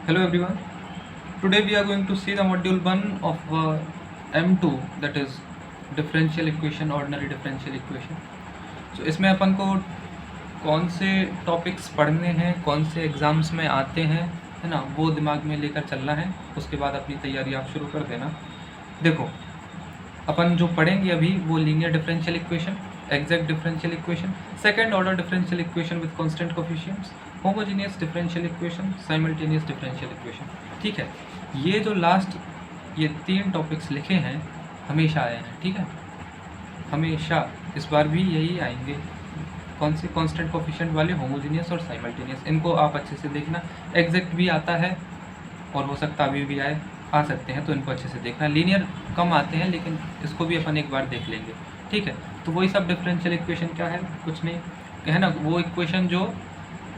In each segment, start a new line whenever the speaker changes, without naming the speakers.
Hello everyone. Today we are going to see the module 1 of M2, that is differential equation, ordinary differential equation. So इसमें अपन को कौन से topics पढ़ने हैं, कौन से एग्ज़ाम्स में आते हैं, है ना, वो दिमाग में लेकर चलना है। उसके बाद अपनी तैयारी आप शुरू कर देना। देखो, अपन जो पढ़ेंगे अभी वो linear differential equation, exact differential equation, second order differential equation with constant coefficients, homogeneous differential equation, simultaneous differential equation. ठीक है, ये जो लास्ट ये 3 टॉपिक्स लिखे हैं हमेशा आए हैं। ठीक है, हमेशा, इस बार भी यही आएंगे। कौन से? कांस्टेंट कोफिशिएंट वाले, होमोजेनियस और साइमल्टेनियस। इनको आप अच्छे से देखना। एग्जैक्ट भी आता है और हो सकता अभी भी आ सकते हैं, तो इनको अच्छे से देखना। लीनियर कम आते हैं लेकिन इसको भी अपन एक बार देख लेंगे। ठीक है, तो वही सब डिफरेंशियल इक्वेशन क्या है, कुछ नहीं है ना, वो इक्वेशन जो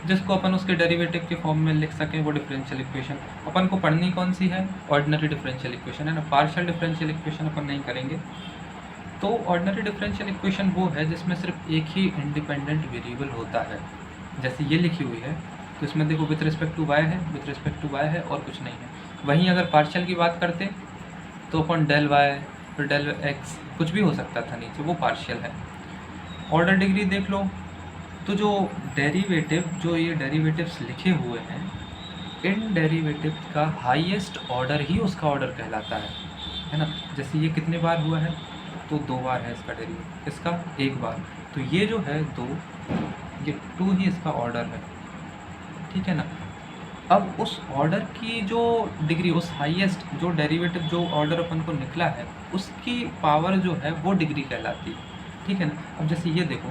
जिसको अपन उसके डेरिवेटिव के फॉर्म में लिख सकें, वो डिफरेंशियल इक्वेशन। अपन को पढ़नी कौन सी है? ऑर्डिनरी डिफरेंशियल इक्वेशन, है ना। पार्शियल डिफरेंशियल इक्वेशन अपन नहीं करेंगे। तो ऑर्डिनरी डिफरेंशियल इक्वेशन वो है जिसमें सिर्फ एक ही इंडिपेंडेंट वेरिएबल होता है, जैसे ये लिखी हुई है। तो इसमें देखो विथ रिस्पेक्ट टू वाई है, विथ रिस्पेक्ट टू वाई है और कुछ नहीं है। वहीं अगर पार्शियल की बात करते तो अपन डेल वाई फिर डेल एक्स कुछ भी हो सकता था नीचे, वो पार्शियल है। ऑर्डर डिग्री देख लो, तो जो डेरिवेटिव, जो ये डेरिवेटिव्स लिखे हुए हैं, इन डेरिवेटिव का हाईएस्ट ऑर्डर ही उसका ऑर्डर कहलाता है ना। जैसे ये कितने बार हुआ है? तो 2 बार है इसका डेरिवेटिव, इसका 1 बार। तो ये जो है 2, ये 2 ही इसका ऑर्डर है। ठीक है ना। अब उस ऑर्डर की जो डिग्री, उस हाईएस्ट जो डेरिवेटिव जो ऑर्डर अपन को निकला है, उसकी पावर जो है वो डिग्री कहलाती है। ठीक है ना। अब जैसे ये देखो,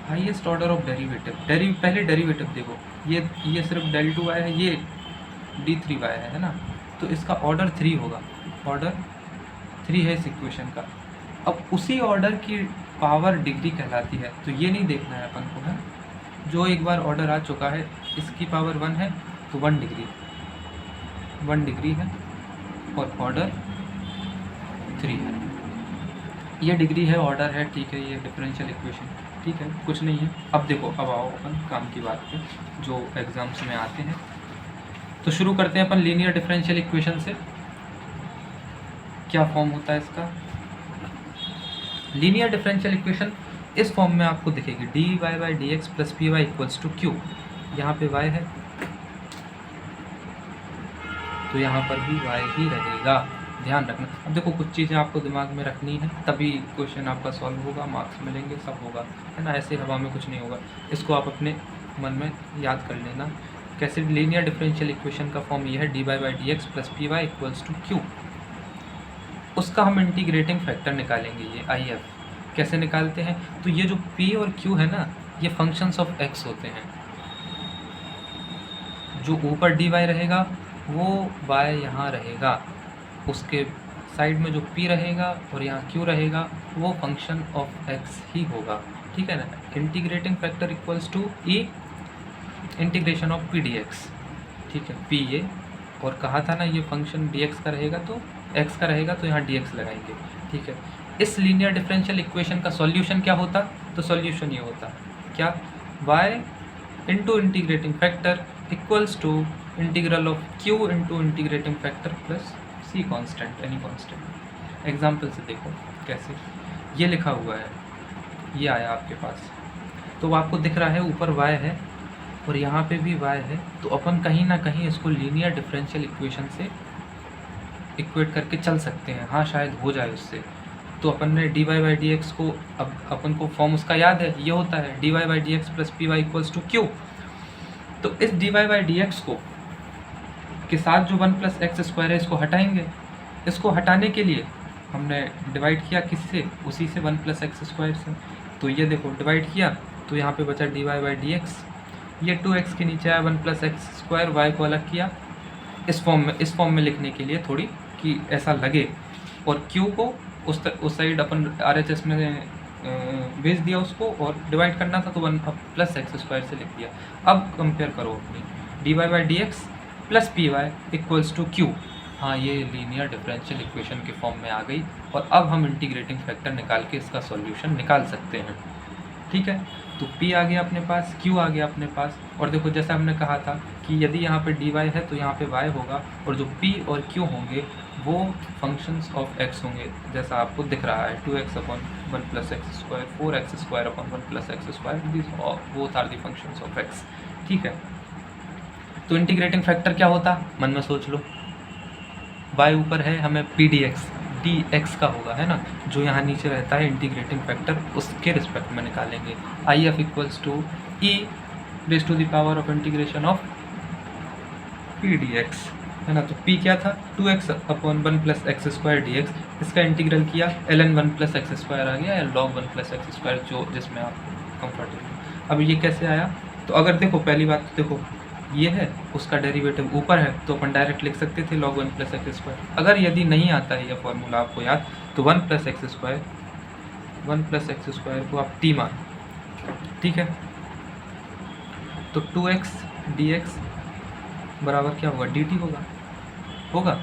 हाईएस्ट ऑर्डर ऑफ डेरिवेटिव, पहले डेरिवेटिव देखो, ये सिर्फ डेल 2 y है, ये d3y है ना। तो इसका ऑर्डर 3 होगा, ऑर्डर 3 है इस इक्वेशन का। अब उसी ऑर्डर की पावर डिग्री कहलाती है। तो ये नहीं देखना है अपन को, है जो एक बार ऑर्डर आ चुका है, इसकी पावर 1 है तो 1 डिग्री है और ऑर्डर 3 है। ये डिग्री है, ऑर्डर है, ठीक है। ये डिफरेंशियल इक्वेशन, ठीक है, कुछ नहीं है। अब देखो, अब आओ अपन काम की बात पे जो एग्जाम्स में आते हैं। तो शुरू करते हैं अपन लीनियर डिफरेंशियल इक्वेशन से। क्या फॉर्म होता है इसका? लीनियर डिफरेंशियल इक्वेशन इस फॉर्म में आपको दिखेगी, d Y by D x plus P Y equals to q. यहाँ पे y है तो यहाँ पर भी y ही रहेगा, ध्यान रखना। अब देखो, कुछ चीज़ें आपको दिमाग में रखनी है, तभी क्वेश्चन आपका सॉल्व होगा, मार्क्स मिलेंगे, सब होगा, है ना। ऐसे हवा में कुछ नहीं होगा। इसको आप अपने मन में याद कर लेना। कैसे? लीनियर डिफरेंशियल इक्वेशन का फॉर्म ये है, d Y by D x plus P Y equals to Q. उसका हम इंटीग्रेटिंग फैक्टर निकालेंगे, ये आई एफ। कैसे निकालते हैं? तो ये जो p और q है ना, ये फंक्शंस ऑफ x होते हैं। जो ऊपर dy रहेगा वो y यहाँ रहेगा, उसके साइड में जो p रहेगा और यहाँ q रहेगा वो फंक्शन ऑफ x ही होगा। ठीक है ना। Integrating factor equals to e integration of p dx। ठीक है, p ये, और कहा था ना ये फंक्शन dx का रहेगा तो x का रहेगा, तो यहाँ dx लगाएंगे। ठीक है। इस लीनियर डिफरेंशियल इक्वेशन का सॉल्यूशन क्या होता? तो सॉल्यूशन ये होता क्या, y into integrating factor equals to integral of q into integrating factor plus c constant, any constant. Example से देखो कैसे। ये लिखा हुआ है, ये आया आपके पास, तो आपको दिख रहा है ऊपर y है और यहाँ पे भी y है। तो अपन कहीं ना कहीं इसको लीनियर डिफरेंशियल इक्वेशन से इक्वेट करके चल सकते हैं। हाँ, शायद हो जाए उससे। तो अपन ने d Y by D x को, अब अपन को फॉर्म उसका याद है, ये होता है d Y by D x plus P Y equals to q. तो इस d Y by D x को के साथ जो 1 प्लस एक्स स्क्वायर है, इसको हटाएंगे। इसको हटाने के लिए हमने डिवाइड किया किससे? उसी से 1 प्लस एक्स स्क्वायर से। तो ये देखो, डिवाइड किया तो यहाँ पे बचा d Y by D x. ये 2x के नीचे आया 1 प्लस एक्स स्क्वायर, वाई को अलग किया इस फॉर्म में लिखने के लिए, थोड़ी कि ऐसा लगे, और q को उस साइड अपन RHS में भेज दिया उसको, और डिवाइड करना था तो 1 प्लस एक्स स्क्वायर से लिख दिया। अब कंपेयर करो अपनी, d Y by D x plus P Y equals to q. हाँ, ये लीनियर डिफरेंशियल इक्वेशन के फॉर्म में आ गई। और अब हम इंटीग्रेटिंग फैक्टर निकाल के इसका सॉल्यूशन निकाल सकते हैं। ठीक है। तो p आ गया अपने पास, q आ गया अपने पास, और देखो जैसा हमने कहा था कि यदि यहाँ पे dy है तो यहाँ पे y होगा, और जो p और q होंगे वो फंक्शंस ऑफ x होंगे, जैसा आपको दिख रहा है 2x upon 1 plus x square, 4x square upon 1 plus x square, this both are the functions of x। ठीक है, तो इंटीग्रेटिंग फैक्टर क्या होता, मन में सोच लो, y ऊपर है, हमें p dx का होगा, है ना, जो यहाँ नीचे रहता है इंटीग्रेटिंग फैक्टर, उसके रिस्पेक्ट में निकालेंगे। I F equals to e raise to the power of integration of P D x, है ना। तो p क्या था, 2x upon 1 plus x square d x, इसका इंटीग्रल किया ln 1 प्लस एक्स स्क्वायर आ गया, या log 1 प्लस एक्स स्क्वायर, जो जिसमें आप कंफर्टेबल। अब ये कैसे आया, तो अगर देखो पहली बात तो देखो ये है, उसका डेरिवेटिव ऊपर है, तो अपन डायरेक्ट लिख सकते थे log 1 प्लस एक्स स्क्वायर। अगर यदि नहीं आता है यह फॉर्मूला आपको याद, तो 1 प्लस एक्स स्क्वायर को आप t मान, ठीक है। तो 2x dx बराबर क्या होगा, dt होगा।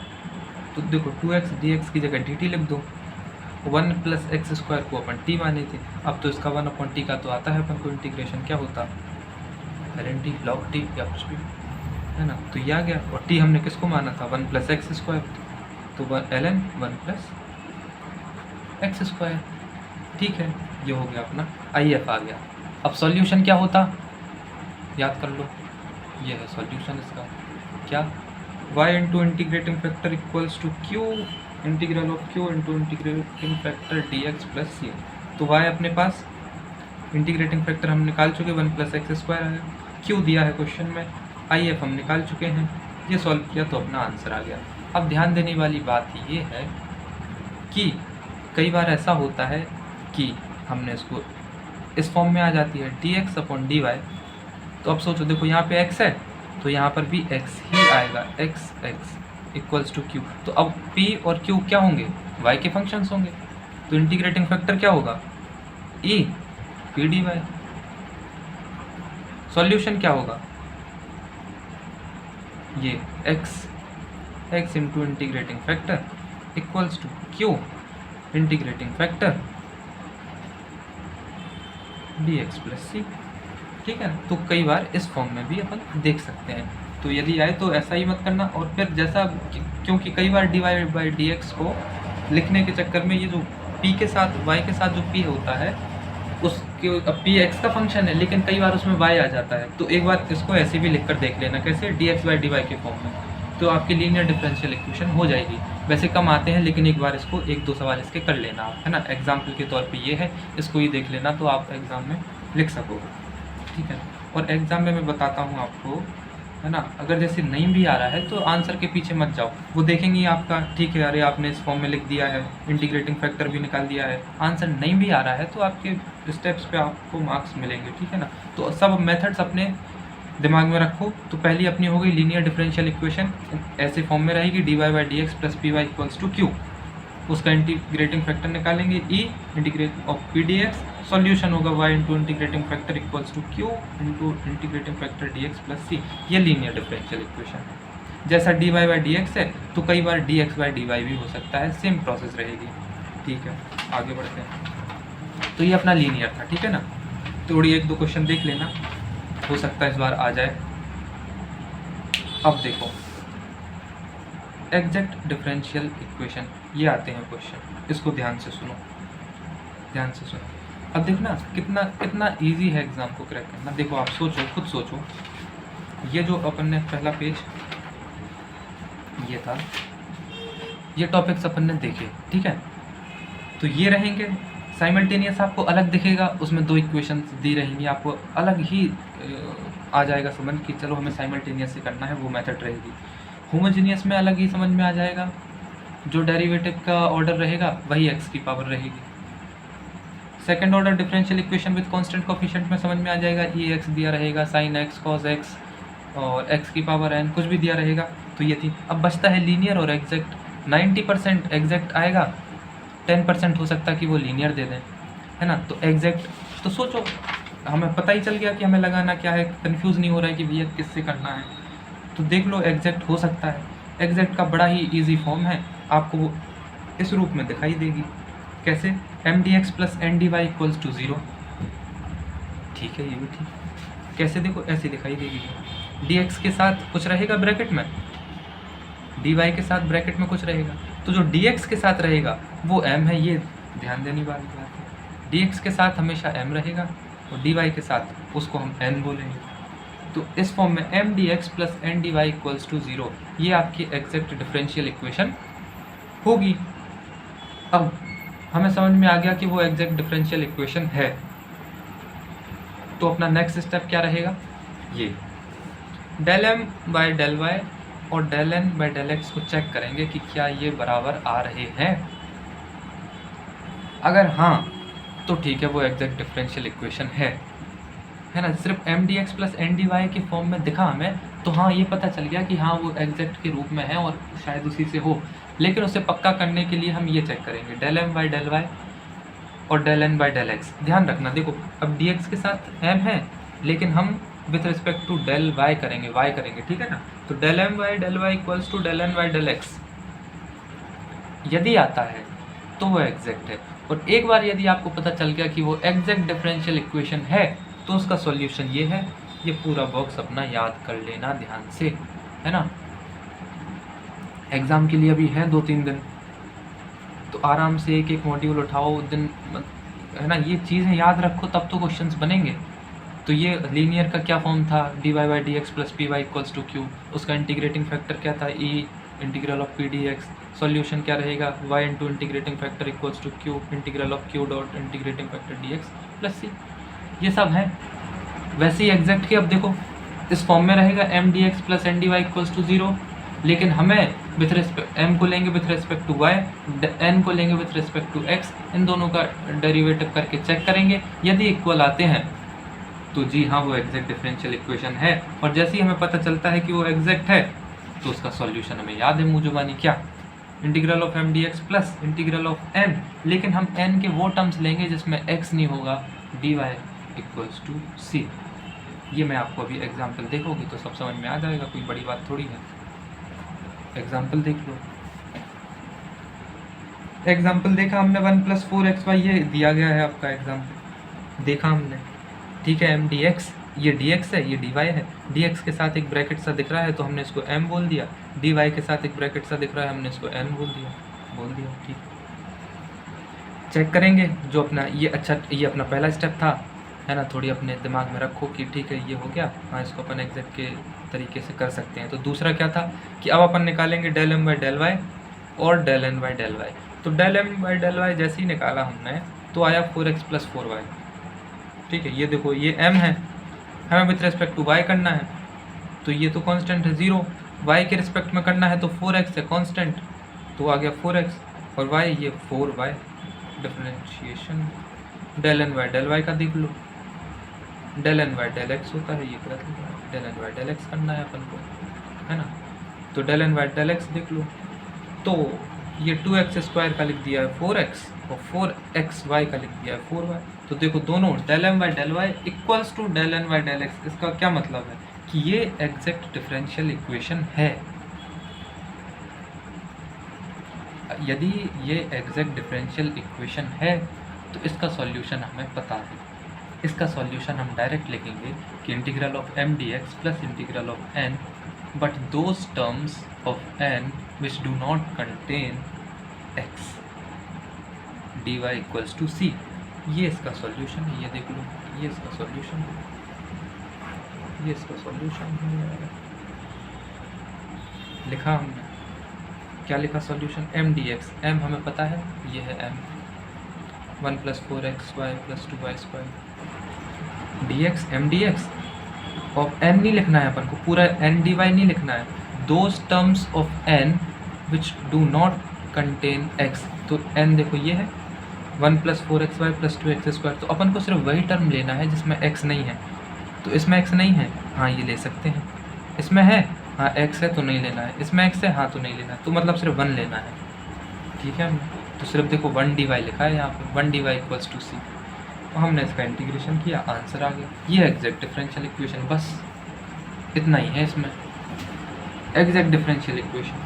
तो देखो 2x dx की जगह dt लिख दो, 1 प्लस एक्स स्क्वायर को अपन t माने थे, अब तो इसका 1 अपॉन t का तो आता है अपन को इंटीग्रेशन, क्या होता ln t log t या कुछ भी, है ना। तो ये आ गया, और t हमने किसको माना था, 1 प्लस एक्स स्क्वायर, तो ln 1 प्लस एक्स स्क्वायर। ठीक है, ये हो गया अपना आई एफ आ गया। अब सॉल्यूशन क्या होता, याद कर लो, ये है सॉल्यूशन इसका, क्या, y into integrating factor equals to q integral of q into integrating factor dx plus C. तो y अपने पास इंटीग्रेटिंग फैक्टर हम निकाल चुके, 1 प्लस एक्स स्क्वायर है, q दिया है क्वेश्चन में, आई एफ हम निकाल चुके हैं, ये सॉल्व किया तो अपना आंसर आ गया। अब ध्यान देने वाली बात ये है कि कई बार ऐसा होता है कि हमने इसको इस फॉर्म में आ जाती है dx अपॉन dy, तो अब सोचो देखो यहाँ पे x है, तो यहाँ पर भी x ही आएगा, x इक्वल्स टू q। तो अब p और q क्या होंगे, y के फंक्शंस होंगे, तो इंटीग्रेटिंग फैक्टर क्या होगा, e p dy। सॉल्यूशन क्या होगा, ये x into integrating factor equals to q integrating factor dx plus C. ठीक है, तो कई बार इस फॉर्म में भी अपन देख सकते हैं, तो यदि आए तो ऐसा ही मत करना। और फिर जैसा क्योंकि कई बार dy बाई dx को लिखने के चक्कर में ये जो p के साथ y के साथ जो p होता है उसके, अब p x का फंक्शन है लेकिन कई बार उसमें y आ जाता है, तो एक बार इसको ऐसे भी लिख कर देख लेना, कैसे, dx बाई dy के फॉर्म में, तो आपकी लीनियर डिफरेंशियल इक्वेशन हो जाएगी। वैसे कम आते हैं लेकिन एक बार इसको 1-2 सवाल इसके कर लेना आप, है ना, एग्जाम्पल के तौर पे ये है, इसको ही देख लेना तो आप एग्ज़ाम में लिख सकोगे। ठीक है, और एग्ज़ाम में मैं बताता हूँ आपको, है ना, अगर जैसे नहीं भी आ रहा है तो आंसर के पीछे मत जाओ, वो देखेंगे आपका, ठीक है अरे आपने इस फॉर्म में लिख दिया है, इंटीग्रेटिंग फैक्टर भी निकाल दिया है, आंसर नहीं भी आ रहा है तो आपके स्टेप्स पे आपको मार्क्स मिलेंगे। ठीक है ना, तो सब मेथड्स अपने दिमाग में रखो। तो पहली अपनी हो गई लीनियर डिफरेंशियल इक्वेशन, ऐसे फॉर्म में रहेगी dy by D x plus P Y equals to Q, उसका इंटीग्रेटिंग फैक्टर निकालेंगे e integrate of P D X, solution होगा y into integrating factor equals to q into integrating factor dx plus C. ये linear differential equation है। जैसा dy by dx है तो कई बार dx by dy भी हो सकता है, सेम प्रोसेस रहेगी। ठीक है, आगे बढ़ते हैं। तो ये अपना लीनियर था, ठीक है ना, थोड़ी 1-2 क्वेश्चन देख लेना, हो सकता है इस बार आ जाए। अब देखो एग्जैक्ट डिफरेंशियल इक्वेशन, ये आते हैं क्वेश्चन, इसको ध्यान से सुनो, ध्यान से सुनो। अब देखना कितना कितना इजी है एग्जाम को क्रैक करना। देखो आप सोचो, खुद सोचो, ये जो अपन ने पहला पेज ये था, ये टॉपिक्स अपन ने देखे, ठीक है, तो ये रहेंगे साइमल्टेनियस, आपको अलग दिखेगा, उसमें 2 इक्वेशंस दी रहेंगी, आपको अलग ही आ जाएगा समझ कि चलो हमें साइमल्टेनियस से करना है, वो मेथड रहेगी। होमोजीनियस में अलग ही समझ में आ जाएगा, जो डेरिवेटिव का ऑर्डर रहेगा वही x की पावर रहेगी। Second order differential equation with constant coefficient में समझ में आ जाएगा, ये x दिया रहेगा, sin x cos x और x की पावर n कुछ भी दिया रहेगा, तो ये थी। अब बचता है लीनियर और एग्जैक्ट। 90% एग्जैक्ट आएगा, 10% हो सकता है कि वो लीनियर दे दें, है ना। तो एग्जैक्ट तो सोचो, हमें पता ही चल गया कि हमें लगाना क्या है, कंफ्यूज नहीं हो रहा है कि भैया किससे करना है, तो देख लो एग्जैक्ट हो सकता है। एग्जैक्ट का बड़ा ही इजी फॉर्म है, आपको वो इस रूप में दिखाई देगी, कैसे, m D x plus N D Y equals to 0, ठीक है, ये भी ठीक। कैसे देखो, ऐसे दिखाई देगी, dx के साथ कुछ रहेगा ब्रैकेट में, dy के साथ ब्रैकेट में कुछ रहेगा, तो जो dx के साथ रहेगा वो m है, ये ध्यान देने वाली बात है। dx के साथ हमेशा m रहेगा और dy के साथ उसको हम n बोलेंगे। तो इस फॉर्म में m D x plus N D Y equals to 0, ये आपकी एग्जैक्ट डिफरेंशियल इक्वेशन होगी। अब हमें समझ में आ गया कि वो एग्जैक्ट डिफरेंशियल इक्वेशन है, तो अपना नेक्स्ट स्टेप क्या रहेगा, ये del M by del Y और del N by del X को चेक करेंगे कि क्या ये बराबर आ रहे हैं। अगर हाँ तो ठीक है, वो एग्जैक्ट डिफरेंशियल इक्वेशन है ना। सिर्फ m D x plus N D Y के फॉर्म में दिखा हमें, तो हाँ ये पता चल गया कि हाँ वो एग्जैक्ट के रूप में है और शायद उसी से हो। लेकिन उसे पक्का करने के लिए हम ये चेक करेंगे del M by del Y और del N by del X. ध्यान रखना, देखो अब डी एक्स के साथ एम है, लेकिन हम with respect to del Y करेंगे, ठीक है ना। तो del M by del y equals to del N by del x यदि आता है तो वो एग्जैक्ट है। और एक बार यदि आपको पता चल गया कि वो एग्जैक्ट डिफरेंशियल इक्वेशन है, तो उसका सॉल्यूशन ये है। ये पूरा बॉक्स अपना याद कर लेना ध्यान से, है ना। एग्ज़ाम के लिए अभी है 2-3 दिन, तो आराम से एक एक मॉड्यूल उठाओ दिन, है ना। ये चीज़ें याद रखो तब तो क्वेश्चंस बनेंगे। तो ये लीनियर का क्या फॉर्म था, D Y by D x plus P Y equals to Q, उसका इंटीग्रेटिंग फैक्टर क्या था, E integral of P D X. Solution क्या रहेगा, y into integrating factor equals to Q integral of Q dot integrating factor D x plus C. ये सब हैं वैसे ही exact की। अब देखो इस फॉर्म में रहेगा m D x plus N D Y equals to 0, लेकिन हमें विथ रिस्पेक्ट एम को लेंगे with respect to y, n को लेंगे विथ रिस्पेक्ट टू एक्स, इन दोनों का डेरिवेटिव करके चेक करेंगे। यदि इक्वल आते हैं तो जी हाँ वो एग्जैक्ट डिफरेंशियल इक्वेशन है। और जैसे ही हमें पता चलता है कि वो एग्जैक्ट है, तो उसका सॉल्यूशन हमें याद है मुँह जुबानी, क्या, integral of M D x plus integral of n. लेकिन हम एन के वो टर्म्स लेंगे जिसमें एक्स नहीं होगा, डी वाई इक्वल्स टू सी। ये मैं आपको अभी एग्जाम्पल देखोगे तो सब समझ में आ जाएगा, कोई बड़ी बात थोड़ी है। एग्जाम्पल देख लो, एग्जाम्पल देखा हमने 1 प्लस 4 XY, ये दिया गया है आपका एग्जाम्पल, देखा हमने, ठीक है। एम डी एक्स, ये डी एक्स है, ये डी वाई है। डी एक्स के साथ एक ब्रैकेट सा दिख रहा है तो हमने इसको एम बोल दिया, डी वाई के साथ एक ब्रैकेट सा दिख रहा है हमने इसको एन बोल दिया, ठीक। चेक करेंगे जो अपना ये, अच्छा ये अपना पहला स्टेप था, है ना। थोड़ी अपने दिमाग में रखो कि ठीक है ये हो गया, हाँ इसको अपन एग्जैक्ट के तरीके से कर सकते हैं। तो दूसरा क्या था कि अब अपन निकालेंगे del M by del Y और del N by del Y. तो del M by del Y जैसे ही निकाला हमने तो आया 4x प्लस 4y, ठीक है। ये देखो ये m है, हमें विथ रिस्पेक्ट टू y करना है, तो ये तो कांस्टेंट है 0, y के रिस्पेक्ट में करना है तो 4x है कांस्टेंट, तो आ गया 4x और y ये 4y। Differentiation del N Y del Y का देख लो, del N Y del X होता है, ये गलत लिखा है, del N Y del X करना है अपन को, है ना। तो del N Y del X देख लो, तो ये 2x स्क्वायर का लिख दिया है 4x और 4xy का लिख दिया है 4y। तो देखो दोनों del m y del y equals to del N Y del x. इसका क्या मतलब है कि ये एग्जैक्ट डिफरेंशियल इक्वेशन है। यदि ये एग्जैक्ट डिफरेंशियल इक्वेशन है तो इसका सॉल्यूशन हमें पता है। इसका सॉल्यूशन हम डायरेक्ट लिखेंगे कि integral of M D x plus integral of n, but those terms of n which do not contain x dy equals to c। ये इसका सॉल्यूशन है, ये देख लो, ये इसका सॉल्यूशन है, ये इसका सॉल्यूशन है। लिखा हमने, क्या लिखा solution, m D x, m हमें पता है ये है m, 1 plus 4xy plus 2y square d x, m D x. और एन नहीं लिखना है अपन को, पूरा एन डी वाई नहीं लिखना है, those terms of n which do not contain x। तो n देखो ये है 1 plus 4xy plus 2x square, तो अपन को सिर्फ वही टर्म लेना है जिसमें x नहीं है। तो इसमें x नहीं है, हाँ ये ले सकते हैं। इसमें है, हाँ x है तो नहीं लेना है। इसमें x है, हाँ तो नहीं लेना है। तो मतलब सिर्फ 1 लेना है, ठीक है। तो सिर्फ देखो 1 dy लिखा है यहाँ पे, 1 dy इक्वल्स टू c। तो हमने इसका इंटीग्रेशन किया, आंसर आ गया। ये है एग्जैक्ट डिफरेंशियल इक्वेशन, बस इतना ही है इसमें, एग्जैक्ट डिफरेंशियल इक्वेशन,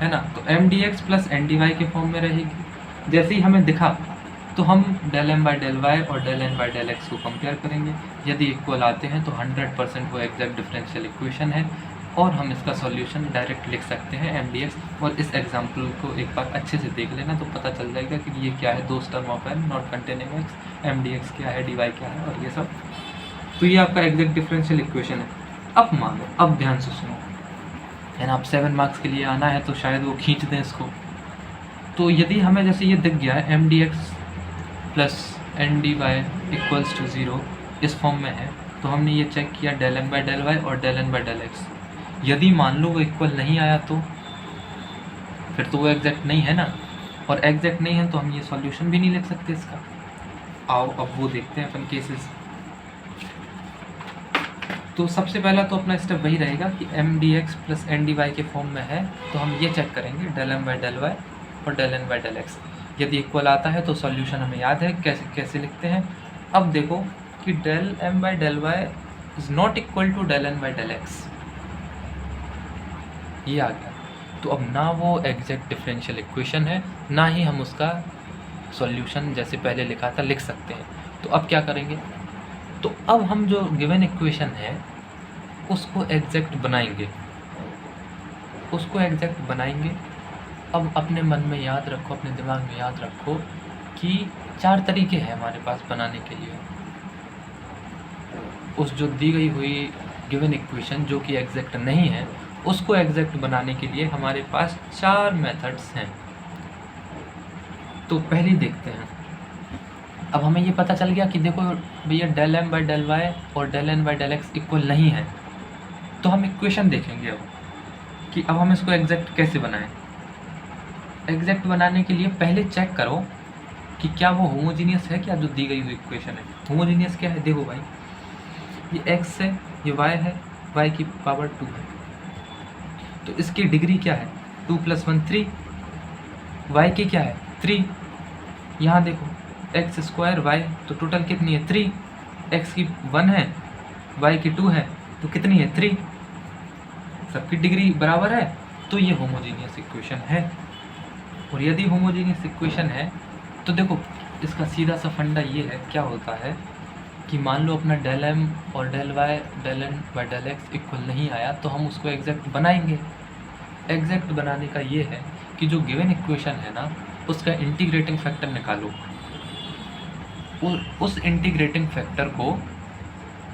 है ना। तो M D x plus N D Y के फॉर्म में रहेगी। जैसे ही हमें दिखा तो हम del M by del Y और del N by del X को कंपेयर करेंगे। यदि इक्वल आते हैं तो 100% वो एग्जैक्ट डिफरेंशियल इक्वेशन है और हम इसका सॉल्यूशन डायरेक्ट लिख सकते हैं एम डी एक्स। और इस एग्जाम्पल को एक बार अच्छे से देख लेना तो पता चल जाएगा कि ये क्या है, दो term of n not containing x, m D x क्या है, डी वाई क्या है और ये सब। तो ये आपका एग्जैक्ट डिफरेंशियल इक्वेशन है। अब मानो, अब ध्यान से सुनो, एंड आप 7 मार्क्स के लिए आना है तो शायद वो खींच दें इसको। तो यदि हमें जैसे ये दिख गया है m D x plus N D Y equals to 0 इस फॉर्म में है, तो हमने ये चेक किया del M by del Y और del N by del x. यदि मान लो वो इक्वल नहीं आया तो फिर तो वो एग्जैक्ट नहीं है ना, और एग्जैक्ट नहीं है तो हम ये सॉल्यूशन भी नहीं लिख सकते इसका। आओ अब वो देखते हैं अपन केसेस। तो सबसे पहला तो अपना स्टेप वही रहेगा कि M D x plus N D Y के फॉर्म में है तो हम ये चेक करेंगे del M by del Y और del N by del x. यदि इक्वल आता है तो सॉल्यूशन हमें याद है कैसे लिखते हैं। अब देखो कि del M by del y is not equal to del N by del x, ये आ गया। तो अब ना वो एग्जैक्ट डिफरेंशियल इक्वेशन है, ना ही हम उसका सॉल्यूशन जैसे पहले लिखा था लिख सकते हैं। तो अब क्या करेंगे, तो अब हम जो गिवन इक्वेशन है उसको एग्जैक्ट बनाएंगे, अब अपने मन में याद रखो, अपने दिमाग में याद रखो कि 4 तरीके हैं हमारे पास बनाने के लिए। उस जो दी गई हुई गिवन इक्वेशन जो कि एग्जैक्ट नहीं है उसको एग्जैक्ट बनाने के लिए हमारे पास 4 मेथड्स हैं। तो पहले देखते हैं। अब हमें ये पता चल गया कि देखो भैया del M by del Y और del N by del x equal नहीं है, तो हम इक्वेशन देखेंगे अब कि अब हम इसको एग्जैक्ट कैसे बनाएं। एग्जैक्ट बनाने के लिए पहले चेक करो कि क्या वो होमोजीनियस है क्या जो दी गई हुई इक्वेशन है। होमोजीनियस क्या है, देखो भाई ये x है, ये y है, y की पावर 2 है, तो इसकी डिग्री क्या है 2 + 1 3, y की क्या है 3। यहाँ देखो x² y, तो टोटल कितनी है 3, x की 1 है, y की 2 है, तो कितनी है 3। सबकी डिग्री बराबर है तो ये होमोजीनियस इक्वेशन है। और यदि होमोजीनियस इक्वेशन है तो देखो इसका सीधा सा फंडा ये है, क्या होता है कि मान लो अपना डेल एम और del y del N by del x equal नहीं आया तो हम उसको एग्जैक्ट बनाएंगे। एग्जैक्ट बनाने का ये है कि जो गिवन इक्वेशन है ना उसका इंटीग्रेटिंग फैक्टर निकालो, उस इंटीग्रेटिंग फैक्टर को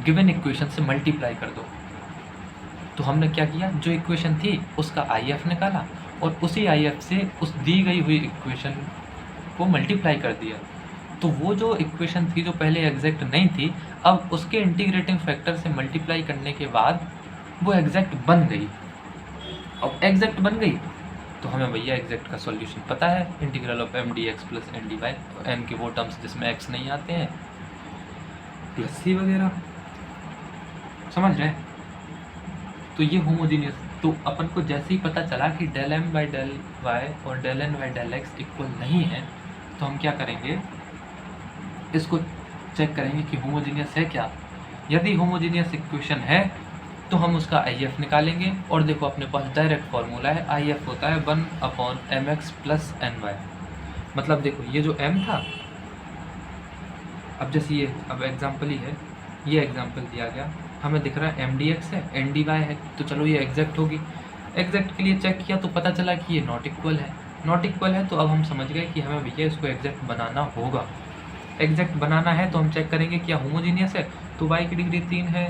गिवन इक्वेशन से मल्टीप्लाई कर दो। तो हमने क्या किया, जो इक्वेशन थी उसका IF निकाला और उसी IF से उस दी गई हुई इक्वेशन को मल्टीप्लाई कर दिया। तो वो जो इक्वेशन थी जो पहले एग्जैक्ट नहीं थी, अब उसके इंटीग्रेटिंग फैक्टर से मल्टीप्लाई करने के बाद वो एग्जैक्ट बन गई। अब एग्जैक्ट बन गई तो हमें भैया एग्जैक्ट का सॉल्यूशन पता है, integral of M D x plus N D y, m के वो टर्म्स जिसमें एक्स नहीं आते हैं प्लस सी वगैरह, समझ रहे हैं। तो ये होमोजीनियस, तो अपन को जैसे ही पता चला कि del M by del Y और del N by del x equal नहीं है तो हम क्या करेंगे, इसको चेक करेंगे कि होमोजीनियस है क्या। यदि होमोजीनियस इक्वेशन है तो हम उसका IF निकालेंगे और देखो अपने पास डायरेक्ट फार्मूला है, IF होता है 1/mx प्लस ny। मतलब देखो ये जो m था, अब जैसे ये अब एग्जाम्पल ही है, ये एग्जाम्पल दिया गया, हमें दिख रहा है mdx है, ndy है, तो चलो ये एग्जैक्ट होगी। एग्जैक्ट के लिए चेक किया तो पता चला कि ये नॉट इक्वल है। नॉट इक्वल है तो अब हम समझ गए कि हमें भैया इसको एग्जैक्ट बनाना होगा। एग्जैक्ट बनाना है तो हम चेक करेंगे क्या होमोजीनियस है। तो y की डिग्री 3 है,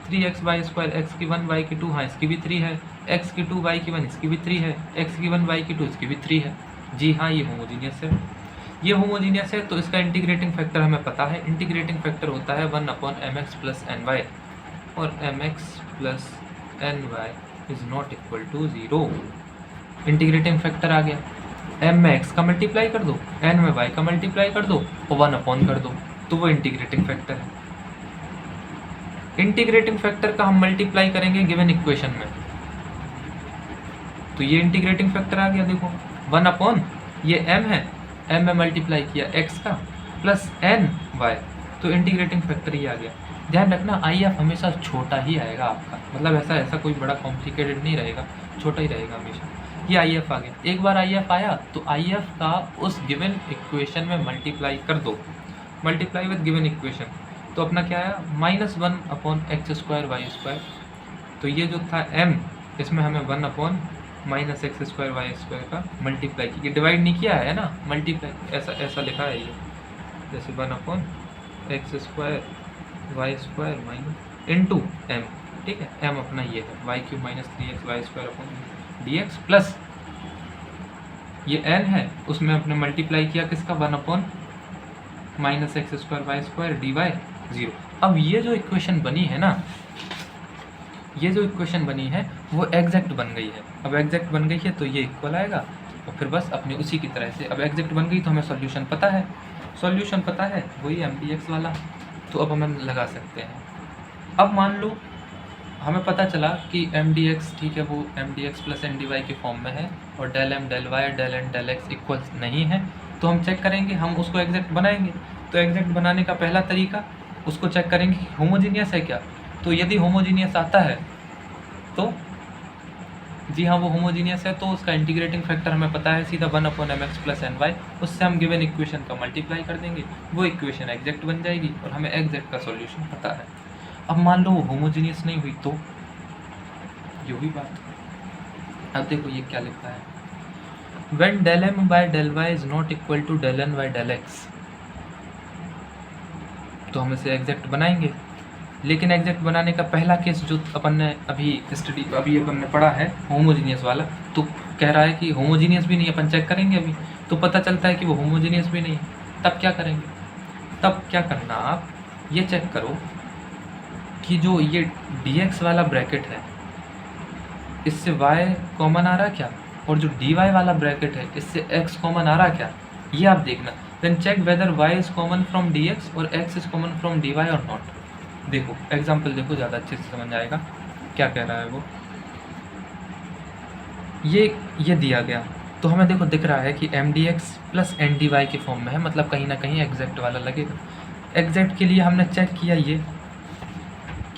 3xy स्क्वायर, x की 1 y की 2, हाँ इसकी भी 3 है, x की 2 y की 1 इसकी भी 3 है, x की 1 y की 2 इसकी भी 3 है। जी हाँ, ये होमोजीनियस है। ये होमोजीनियस है तो इसका इंटीग्रेटिंग फैक्टर हमें पता है, इंटीग्रेटिंग फैक्टर होता है 1/mx प्लस ny, और mx plus ny is not equal to 0। Integrating factor आ गया, m में x का मल्टीप्लाई कर दो, n में y का मल्टीप्लाई कर दो और 1/, कर दो, तो वो इंटीग्रेटिंग फैक्टर है। इंटीग्रेटिंग फैक्टर का हम मल्टीप्लाई करेंगे गिवन इक्वेशन में, तो ये इंटीग्रेटिंग फैक्टर आ गया। देखो 1/, ये m है, m में मल्टीप्लाई किया x का प्लस n y, तो इंटीग्रेटिंग फैक्टर ये आ गया। ध्यान रखना IF हमेशा छोटा ही आएगा आपका, मतलब ऐसा कोई बड़ा कॉम्प्लिकेटेड नहीं रहेगा, छोटा ही रहेगा हमेशा। ये आई एफ आ गया। एक बार आई एफ आया तो आई एफ का उस गिवन इक्वेशन में मल्टीप्लाई कर दो, मल्टीप्लाई विद गिवन इक्वेशन, तो अपना क्या आया -1/x² तो ये जो था m, इसमें हमें 1/-x² का मल्टीप्लाई किया, डिवाइड नहीं किया है ना, मल्टीप्लाई ऐसा लिखा है ये, जैसे 1/x² इंटू m, ठीक है, m अपना ये है y³ -3xy² प्लस ये n है, उसमें अपने मल्टीप्लाई किया किसका 1/-x² dy 0। अब ये जो इक्वेशन बनी है ना, ये जो इक्वेशन बनी है वो एग्जैक्ट बन गई है। अब एग्जैक्ट बन गई है तो ये इक्वल आएगा, और फिर बस अपने उसी की तरह से अब एग्जैक्ट बन गई तो हमें सॉल्यूशन पता है, सॉल्यूशन पता है वही mdx वाला, तो अब हम लगा सकते हैं। अब मान लो हमें पता चला कि mdx, ठीक है, वो mdx प्लस ndy के फॉर्म में है, और del m del y del n del x equals नहीं है, तो हम चेक करेंगे, हम उसको एग्जैक्ट बनाएंगे। तो एग्जैक्ट बनाने का पहला तरीका, उसको चेक करेंगे कि होमोजीनियस है क्या। तो यदि होमोजीनियस आता है तो जी हाँ वो होमोजीनियस है, तो उसका इंटीग्रेटिंग फैक्टर हमें पता है सीधा 1/mx प्लस ny, उससे हम गिवन इक्वेशन का मल्टीप्लाई कर देंगे, वो इक्वेशन एग्जैक्ट बन जाएगी और हमें एग्जैक्ट का सॉल्यूशन पता है। अब मान लो वो होमोजीनियस नहीं हुई तो ये हुई बात। अब देखो ये क्या लिखा है, when del m by del y is not equal to del n by del x, तो हम इसे एग्जैक्ट बनाएंगे। लेकिन एग्जैक्ट बनाने का पहला केस जो अपन ने अभी अपन ने पढ़ा है होमोजीनियस वाला, तो कह रहा है कि होमोजीनियस भी नहीं, अपन चेक करेंगे अभी तो पता चलता है कि वो होमोजीनियस भी नहीं है। तब क्या करेंगे, तब क्या करना, आप ये चेक करो कि जो ये dx वाला ब्रैकेट है इससे y कॉमन आ रहा क्या, और जो dy वाला ब्रैकेट है इससे x कॉमन आ रहा क्या, ये आप देखना। Then check whether y is common from dx और x is common from dy और नॉट। देखो एग्जाम्पल देखो, ज़्यादा अच्छे से समझ आएगा क्या कह रहा है वो। ये दिया गया तो हमें देखो दिख रहा है कि mdx प्लस ndy के फॉर्म में है, मतलब कहीं ना कहीं एग्जैक्ट वाला लगेगा। एग्जैक्ट के लिए हमने चेक किया, ये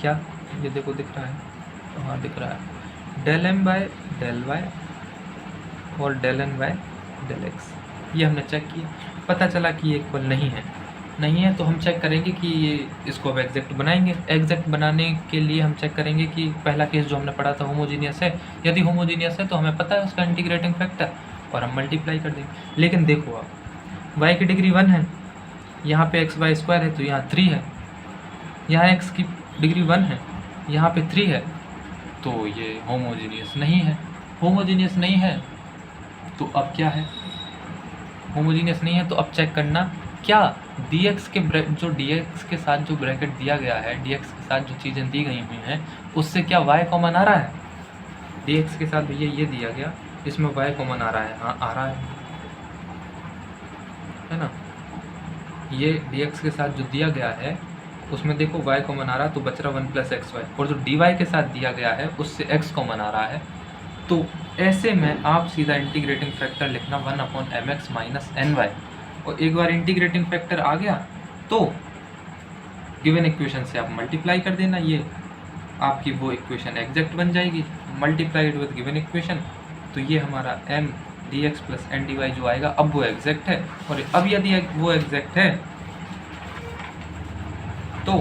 क्या, ये देखो दिख रहा है, हाँ दिख रहा है, del m by del y और del n by del x, ये हमने चेक किया, पता चला कि ये इक्वल नहीं है, तो हम चेक करेंगे कि ये इसको अब एग्जैक्ट बनाएंगे। एग्जैक्ट बनाने के लिए हम चेक करेंगे कि पहला केस जो हमने पढ़ा था होमोजीनियस है, यदि होमोजीनियस है तो हमें पता है उसका इंटीग्रेटिंग फैक्टर, और हम मल्टीप्लाई कर देंगे। लेकिन देखो आप y की डिग्री 1 है, यहाँ पे xy² है तो यहाँ 3 है, यहाँ x की डिग्री 1 है, यहाँ पे 3 है, तो ये होमोजीनियस नहीं है। होमोजीनियस नहीं है तो अब क्या है, होमोजीनियस नहीं है तो अब चेक करना क्या dx के साथ जो ब्रैकेट दिया गया है, dx के साथ जो चीज़ें दी गई हुई हैं उससे क्या y कॉमन आ रहा है। dx के साथ भैया ये दिया गया, इसमें y कॉमन आ रहा है, हाँ आ रहा है ना। ये dx के साथ जो दिया गया है उसमें देखो y कॉमन आ रहा है तो बच रहा 1 + xy, और जो dy के साथ दिया गया है उससे x कॉमन आ रहा है। तो ऐसे में आप सीधा इंटीग्रेटिंग फैक्टर लिखना 1/mx - ny, और एक बार इंटीग्रेटिंग फैक्टर आ गया तो गिवन इक्वेशन से आप मल्टीप्लाई कर देना, ये आपकी वो इक्वेशन एग्जैक्ट बन जाएगी। मल्टीप्लाइड विद गिवन इक्वेशन, तो ये हमारा m dx plus n dy जो आएगा अब वो एग्जैक्ट है, और अब यदि वो एग्जैक्ट है तो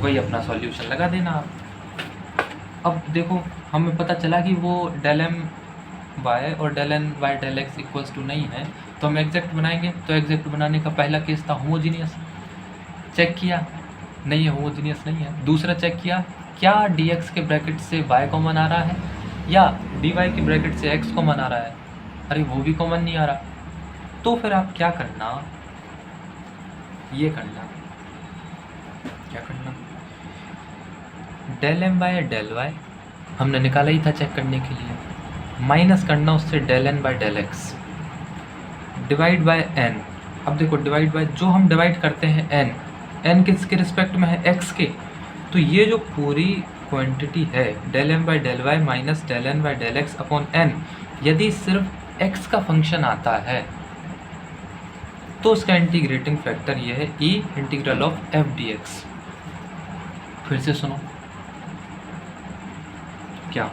वही अपना सॉल्यूशन लगा देना आप। अब देखो हमें पता चला कि वो del m y और del n by del x equals to नहीं है, तो हम एग्जैक्ट बनाएंगे। तो एग्जैक्ट बनाने का पहला केस था होमोजीनियस, चेक किया नहीं है, होमोजीनियस नहीं है। दूसरा चेक किया क्या dx के ब्रैकेट से y कॉमन आ रहा है या dy के ब्रैकेट से x कॉमन आ रहा है, अरे वो भी कॉमन नहीं आ रहा। तो फिर आप क्या करना, ये करना, क्या करना, del m by del y हमने निकाला ही था चेक करने के लिए, माइनस करना उससे del n by del x divide by n। अब देखो डिवाइड बाय, जो हम डिवाइड करते हैं n किसके रिस्पेक्ट में है, x के, तो ये जो पूरी क्वांटिटी है del m by del y minus del n by del x upon n, यदि सिर्फ x का फंक्शन आता है तो उसका इंटीग्रेटिंग फैक्टर ये है e integral of f dx। फिर से सुनो क्या,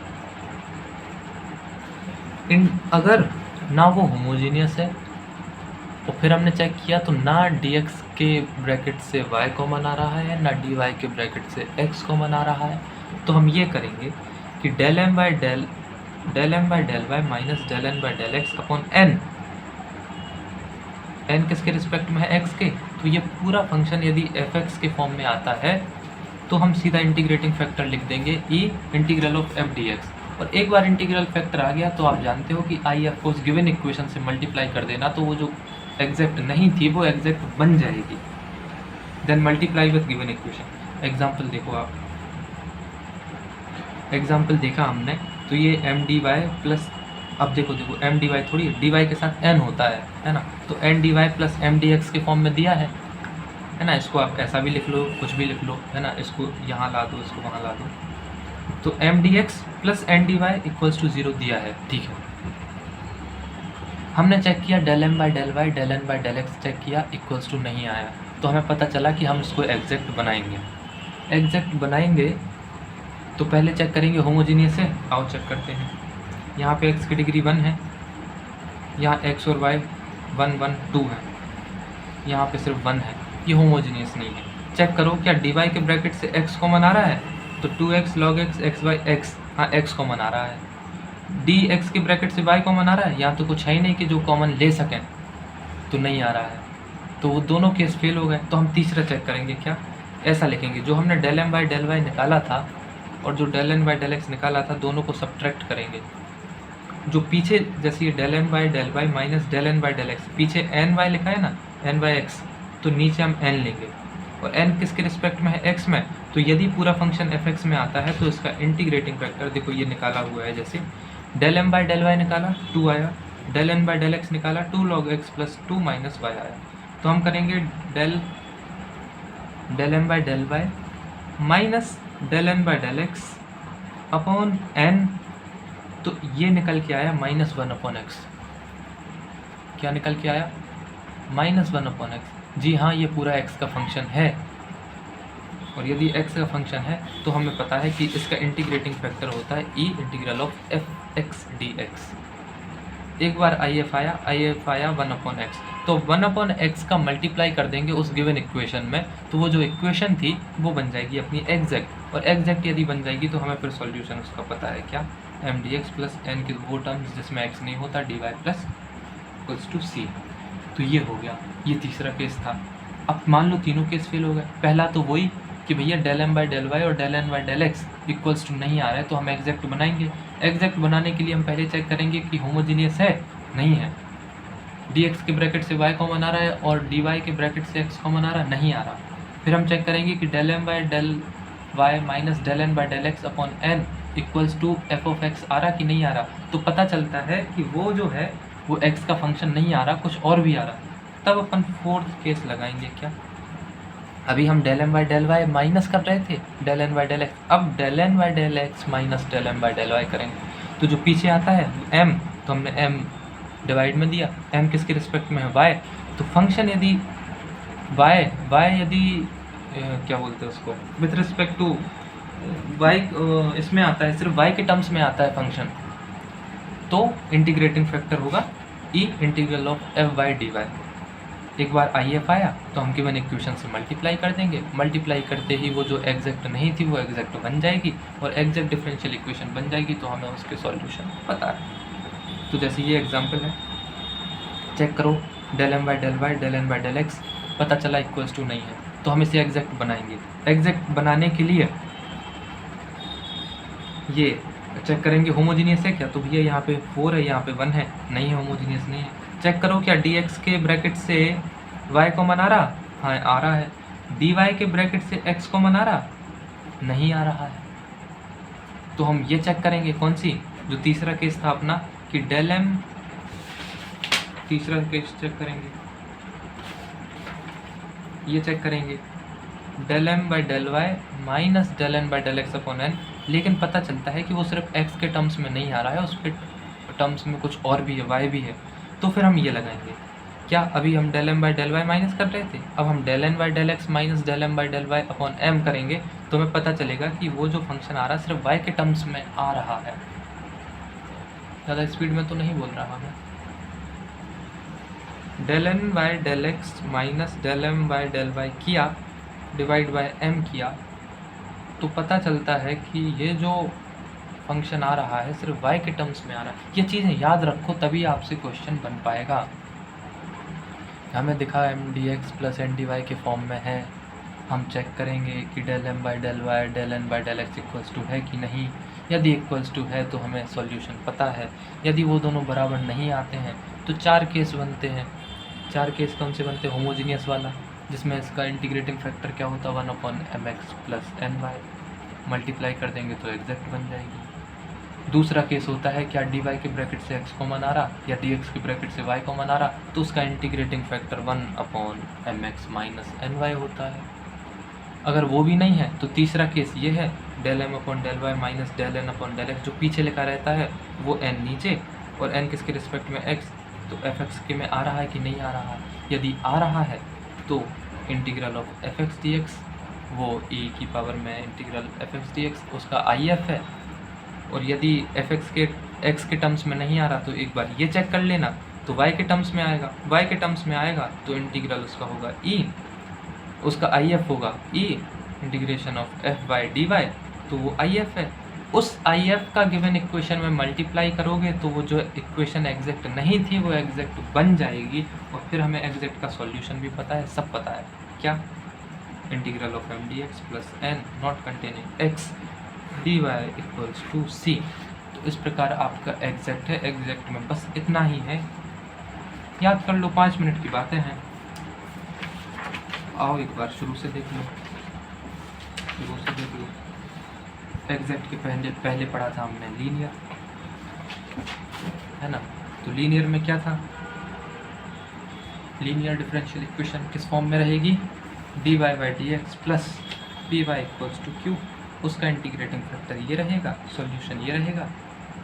अगर ना वो होमोजीनियस है और फिर हमने चेक किया तो ना dx के ब्रैकेट से y कॉमन आ रहा है ना dy के ब्रैकेट से x कॉमन आ रहा है, तो हम ये करेंगे कि del m by del y minus del n by del x upon n, n किसके रिस्पेक्ट में है, x के, तो ये पूरा फंक्शन यदि f(x) के फॉर्म में आता है तो हम सीधा इंटीग्रेटिंग फैक्टर लिख देंगे e integral of f dx। और एक बार इंटीग्रल फैक्टर आ गया तो आप जानते हो कि आई एफ को उस गिवन इक्वेशन से मल्टीप्लाई कर देना, तो वो जो एग्जैक्ट नहीं थी वो एग्जैक्ट बन जाएगी। Then multiply with given equation. Example देखो आप, एग्जांपल देखा हमने, तो ये एम डी वाई प्लस, अब देखो एम डी वाई थोड़ी डी वाई के साथ एन होता है ना, तो n D Y plus m D x के फॉर्म में दिया है ना। इसको आप ऐसा भी लिख लो, कुछ भी लिख लो, है ना, इसको यहाँ ला दो, इसको वहाँ ला दो, तो M D x plus N D Y equals to 0 दिया है, ठीक है। हमने चेक किया del M by del y, del N by del x check किया, इक्वल्स टू नहीं आया, तो हमें पता चला कि हम इसको एग्जैक्ट बनाएंगे। एग्जैक्ट बनाएंगे तो पहले चेक करेंगे होमोजीनियस है, आओ चेक करते हैं। यहाँ पे x की डिग्री 1 है, यहाँ x और y 1 1 2 है, यहाँ पे सिर्फ 1 है, ये होमोजीनियस नहीं है। चेक करो क्या dy के ब्रैकेट से x कॉमन आ रहा है, तो 2x log x x by x, हाँ x कॉमन आ रहा है। dx के ब्रैकेट से y कॉमन आ रहा है, यहाँ तो कुछ है ही नहीं कि जो कॉमन ले सकें, तो नहीं आ रहा है, तो वो दोनों केस फेल हो गए। तो हम तीसरा चेक करेंगे, क्या ऐसा लिखेंगे, जो हमने del M by del y निकाला था और जो del N by del x निकाला था, दोनों को सब्ट्रैक्ट करेंगे। जो पीछे जैसे ये del M by del Y minus del N by del x, पीछे एन वाई लिखा है ना, एन बाई एक्स, तो नीचे हम एन लेंगे, और एन किसके रिस्पेक्ट में है, एक्स में, तो यदि पूरा फंक्शन एफ एक्स में आता है तो इसका इंटीग्रेटिंग फैक्टर देखो ये निकाला हुआ है, जैसे del M by del y निकाला 2 आया, del N by del x निकाला 2 log x plus 2 minus y आया। तो हम करेंगे del M by del Y minus del N by del x upon n, तो ये निकल के आया -1 अपॉन एक्स। क्या निकल के आया, -1 अपॉन एक्स। जी हाँ, ये पूरा x का फंक्शन है, और यदि x का फंक्शन है तो हमें पता है कि इसका इंटीग्रेटिंग फैक्टर होता है e integral of F x D x. एक बार आई एफ आया 1 अपॉन एक्स, तो 1 अपॉन एक्स का मल्टीप्लाई कर देंगे उस गिवन इक्वेशन में, तो वो जो इक्वेशन थी वो बन जाएगी अपनी एग्जैक्ट, और एग्जैक्ट यदि बन जाएगी तो हमें फिर सॉल्यूशन उसका पता है, क्या M D x plus N के वो टर्म्स जिसमें एक्स नहीं होता, D Y plus equals to C. तो ये हो गया, ये तीसरा केस था। अब मान लो तीनों केस फेल हो गए। पहला तो वही कि भैया del M by del Y और del N by del x equals to नहीं आ रहा है, तो हम एग्जैक्ट बनाएंगे। एग्जैक्ट बनाने के लिए हम पहले चेक करेंगे कि होमोजीनियस है, नहीं है, डी एक्स के ब्रैकेट से वाई कॉमन आ रहा है और डी वाई के ब्रैकेट से एक्स कॉमन आ रहा है, नहीं आ रहा। फिर हम चेक करेंगे कि del M by del Y minus del N by del x upon N equals to F of X आ रहा कि नहीं आ रहा। तो पता चलता है कि वो जो है वो एक्स का फंक्शन नहीं आ रहा, कुछ और भी आ रहा। तब अपन फोर्थ केस लगाएंगे, क्या अभी हम del M by del Y minus कर रहे थे del N by del X, अब del N by del x minus del M by del Y करेंगे, तो जो पीछे आता है एम, तो हमने एम डिवाइड में दिया, एम किसके रिस्पेक्ट में है, वाई, तो फंक्शन यदि वाई यदि क्या बोलते हैं उसको, विथ रिस्पेक्ट टू वाई इसमें आता है, सिर्फ वाई के टर्म्स में आता है फंक्शन, तो इंटीग्रेटिंग फैक्टर होगा E integral of F Y D Y. एक बार आई एफ आया तो हम गिवन इक्वेशन से मल्टीप्लाई कर देंगे, मल्टीप्लाई करते ही वो जो एग्जैक्ट नहीं थी वो एग्जैक्ट बन जाएगी, और एग्जैक्ट डिफरेंशियल इक्वेशन बन जाएगी, तो हमें उसके सॉल्यूशन पता है। तो जैसे ये एग्जांपल है, चेक करो del M by del y del N by del x, पता चला इक्वल्स टू नहीं है, तो हम इसे एग्जैक्ट बनाएंगे। एग्जैक्ट बनाने के लिए ये चेक करेंगे होमोजीनियस है क्या, तो भैया यहाँ पे 4 है, यहाँ पे 1 है, नहीं है, होमोजीनियस नहीं है। चेक करो क्या डी एक्स के ब्रैकेट से y कॉमन आ रहा, हाँ आ रहा है, डी वाई के ब्रैकेट से x कॉमन आ रहा, नहीं आ रहा है। तो हम ये चेक करेंगे, कौन सी, जो तीसरा केस था अपना, कि डेल एम, तीसरा केस चेक करेंगे, ये चेक करेंगे del M by del Y minus del N by del x upon n, लेकिन पता चलता है कि वो सिर्फ x के टर्म्स में नहीं आ रहा है, उसके टर्म्स में कुछ और भी है, y भी है। तो फिर हम ये लगाएंगे, क्या अभी हम del M by del Y minus कर रहे थे, अब हम del N by del x minus del M by del y upon m करेंगे, तो हमें पता चलेगा कि वो जो फंक्शन आ रहा है सिर्फ y के टर्म्स में आ रहा है। ज़्यादा स्पीड में तो नहीं बोल रहा मैं। Del N by del x minus del M by del y किया डिवाइड बाय एम किया, तो पता चलता है कि ये जो फंक्शन आ रहा है सिर्फ y के टर्म्स में आ रहा है। ये चीज़ें याद रखो तभी आपसे क्वेश्चन बन पाएगा। हमें दिखा m D x plus N D Y के फॉर्म में है, हम चेक करेंगे कि del M by del y del N by del x equals to है कि नहीं। यदि इक्वल्स टू है तो हमें सॉल्यूशन पता है, यदि वो दोनों बराबर नहीं आते हैं तो 4 केस बनते हैं। 4 केस कौन से बनते हैं? होमोजीनियस वाला, जिसमें इसका इंटीग्रेटिंग फैक्टर क्या होता है 1/mx plus N Y, multiply कर देंगे तो एग्जैक्ट बन जाएगी। दूसरा केस होता है क्या डी वाई के ब्रैकेट से एक्स कॉमन आ रहा या डी एक्स के ब्रैकेट से वाई कॉमन आ रहा, तो उसका integrating factor 1/mx minus n y होता है। अगर वो भी नहीं है तो तीसरा केस ये है del M upon del Y minus del N upon del X, जो पीछे लिखा रहता है वो एन नीचे और एन किसके रिस्पेक्ट में एक्स, तो एफ एक्स के में आ रहा है कि नहीं आ रहा है। यदि आ रहा है तो integral of F x D x, वो e की पावर में integral F x D x उसका आई एफ है। और यदि एफ एक्स के एक्स के टर्म्स में नहीं आ रहा तो एक बार ये चेक कर लेना, तो y के टर्म्स में आएगा, y के टर्म्स में आएगा तो इंटीग्रल उसका होगा e, उसका आई एफ होगा e integration of F by D Y, तो वो आई एफ है। उस आई एफ का गिवन इक्वेशन में मल्टीप्लाई करोगे तो वो जो इक्वेशन एग्जैक्ट नहीं थी वो एग्जैक्ट बन जाएगी। और फिर हमें एग्जैक्ट का सॉल्यूशन भी पता है, सब पता है क्या, integral of M D x plus N not containing X D Y equals to C. तो इस प्रकार आपका एग्जैक्ट है। एग्जैक्ट में बस इतना ही है, याद कर लो, 5 मिनट की बातें हैं। आओ एक बार शुरू से देख लो, शुरू से देख लो। एग्जैक्ट के पहले पढ़ा था हमने लीनियर, है ना। तो लीनियर में क्या था, लीनियर डिफरेंशियल इक्वेशन किस फॉर्म में रहेगी, D Y by D x plus P Y equals to Q, उसका इंटीग्रेटिंग फैक्टर ये रहेगा, सॉल्यूशन ये रहेगा,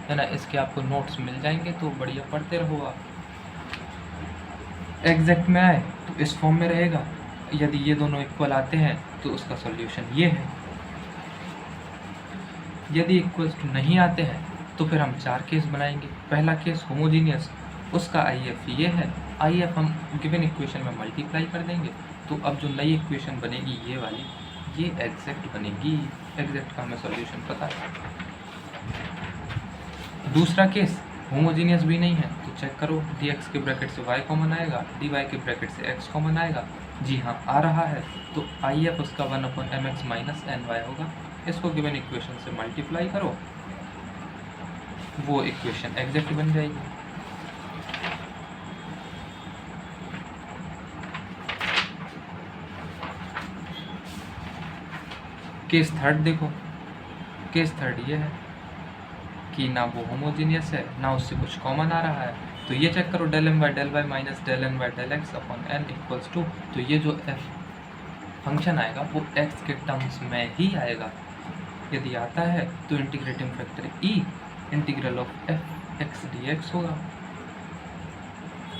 है ना। इसके आपको नोट्स मिल जाएंगे तो बढ़िया पढ़ते रहो आप। एग्जैक्ट में आए तो इस फॉर्म में रहेगा, यदि ये दोनों इक्वल आते हैं तो उसका सॉल्यूशन ये है। यदि इक्वल्स टू नहीं आते हैं तो फिर हम 4 केस बनाएंगे। पहला केस होमोजीनियस, उसका आई एफ ये है, आई एफ हम गिवन इक्वेशन में मल्टीप्लाई कर देंगे तो अब जो नई इक्वेशन बनेगी ये वाली, ये एग्जैक्ट बनेगी। एग्जैक्ट का हमें सॉल्यूशन पता है। दूसरा केस होमोजीनियस भी नहीं है तो चेक करो, डी एक्स के ब्रैकेट से वाई कॉमन आएगा, डी वाई के ब्रैकेट से एक्स कॉमन आएगा। जी हाँ आ रहा है, तो आई एफ उसका 1/mx माइनस एन वाई होगा। इसको गिवन इक्वेशन से मल्टीप्लाई करो, वो इक्वेशन एग्जैक्ट बन जाएगी। केस थर्ड देखो, केस थर्ड ये है कि ना वो होमोजीनियस है ना उससे कुछ कॉमन आ रहा है, तो ये चेक करो, del M by del Y minus del N by del x upon N equals to, तो ये जो एफ फंक्शन आएगा वो एक्स के टर्म्स में ही आएगा। यदि आता है तो integrating factor E integral of F x D x होगा।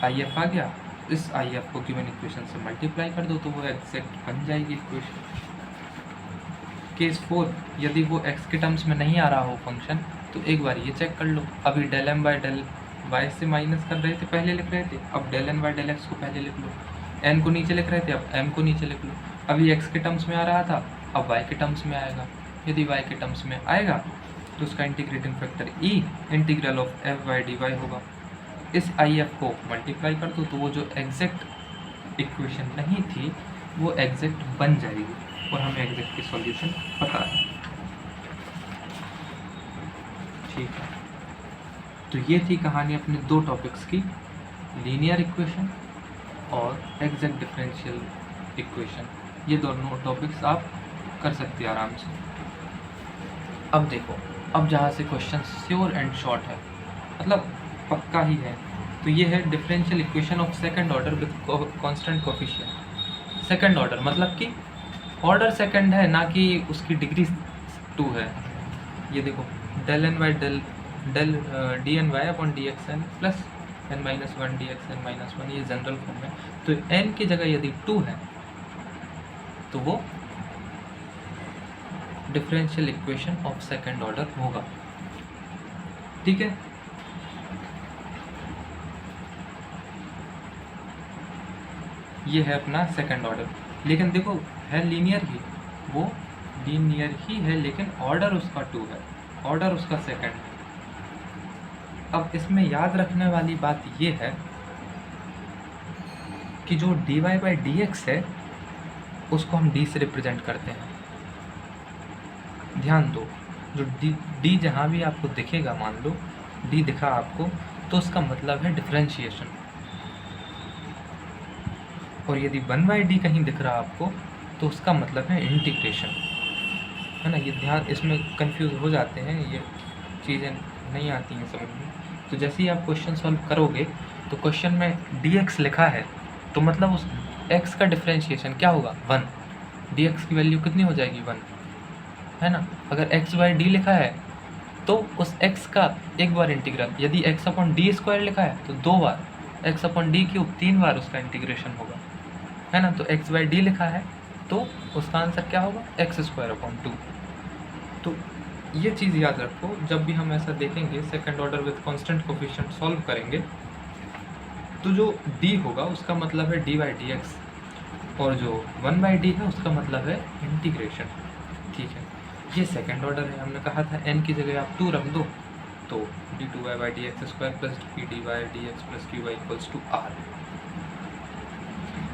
आई एफ आ गया, इस आई एफ को गिवन इक्वेशन से मल्टीप्लाई कर दो तो वो एग्जैक्ट बन जाएगी इक्वेशन। केस 4, यदि वो x के टर्म्स में नहीं आ रहा हो फंक्शन तो एक बार ये चेक कर लो, अभी del M by del Y से माइनस कर रहे थे, पहले लिख रहे थे, अब del N by del X को पहले लिख लो, n को नीचे लिख रहे थे अब m को नीचे लिख लो। अभी x के टर्म्स में आ रहा था, अब y के टर्म्स में आएगा। यदि y के टर्म्स में आएगा तो उसका integrating factor e integral of F by D Y होगा। इस आई एफ को मल्टीप्लाई कर दो तो वो जो एग्जैक्ट इक्वेशन नहीं थी वो एग्जैक्ट बन जाएगी और हमें एग्जैक्ट की सॉल्यूशन पता है। ठीक है, तो ये थी कहानी अपने 2 टॉपिक्स की, लीनियर इक्वेशन और एग्जैक्ट डिफरेंशियल इक्वेशन। ये दोनों टॉपिक्स आप कर सकते हैं आराम से। अब देखो, अब जहाँ से क्वेश्चन श्योर एंड शॉर्ट है, मतलब पक्का ही है, तो ये है differential equation of second order with constant coefficient. Second order मतलब कि ऑर्डर सेकंड है, ना कि उसकी डिग्री 2 है। ये देखो, del N Y del D N Y upon D X N plus N minus 1 D X N minus 1, ये जनरल फॉर्म है। तो एन की जगह यदि 2 है तो वो differential equation of second order होगा। ठीक है, ये है अपना सेकंड ऑर्डर, लेकिन देखो है लीनियर ही, वो लीनियर ही है, लेकिन ऑर्डर उसका 2 है, ऑर्डर उसका सेकंड है। अब इसमें याद रखने वाली बात ये है कि जो dy बाई डी एक्स है उसको हम d से रिप्रेजेंट करते हैं। ध्यान दो, जो d जहाँ भी आपको दिखेगा, मान लो d दिखा आपको, तो उसका मतलब है डिफरेंशिएशन, और यदि 1/d कहीं दिख रहा आपको तो उसका मतलब है इंटीग्रेशन, है ना। ये ध्यान, इसमें कंफ्यूज हो जाते हैं, ये चीज़ें नहीं आती हैं समझ में। तो जैसे ही आप क्वेश्चन सॉल्व करोगे तो क्वेश्चन में dx लिखा है तो मतलब उस x का डिफरेंशिएशन क्या होगा, 1, dx की वैल्यू कितनी हो जाएगी, 1, है ना। अगर x बाई डी लिखा है तो उस x का एक बार इंटीग्रल, यदि x अपॉन डी स्क्वायर लिखा है तो 2 बार, x अपॉन डी क्यूब 3 बार उसका इंटीग्रेशन होगा, है ना। तो x बाई डी लिखा है तो उसका आंसर क्या होगा, एक्स स्क्वायर अपॉन 2। तो ये चीज़ याद रखो, जब भी हम ऐसा देखेंगे second order with constant coefficient solve करेंगे तो जो d होगा उसका मतलब है d बाई डी एक्स, और जो 1/d है उसका मतलब है इंटीग्रेशन, ठीक है। ये सेकंड ऑर्डर है, हमने कहा था n की जगह आप 2 रख दो तो d2y by D X square plus pd by D x plus qy equals to r।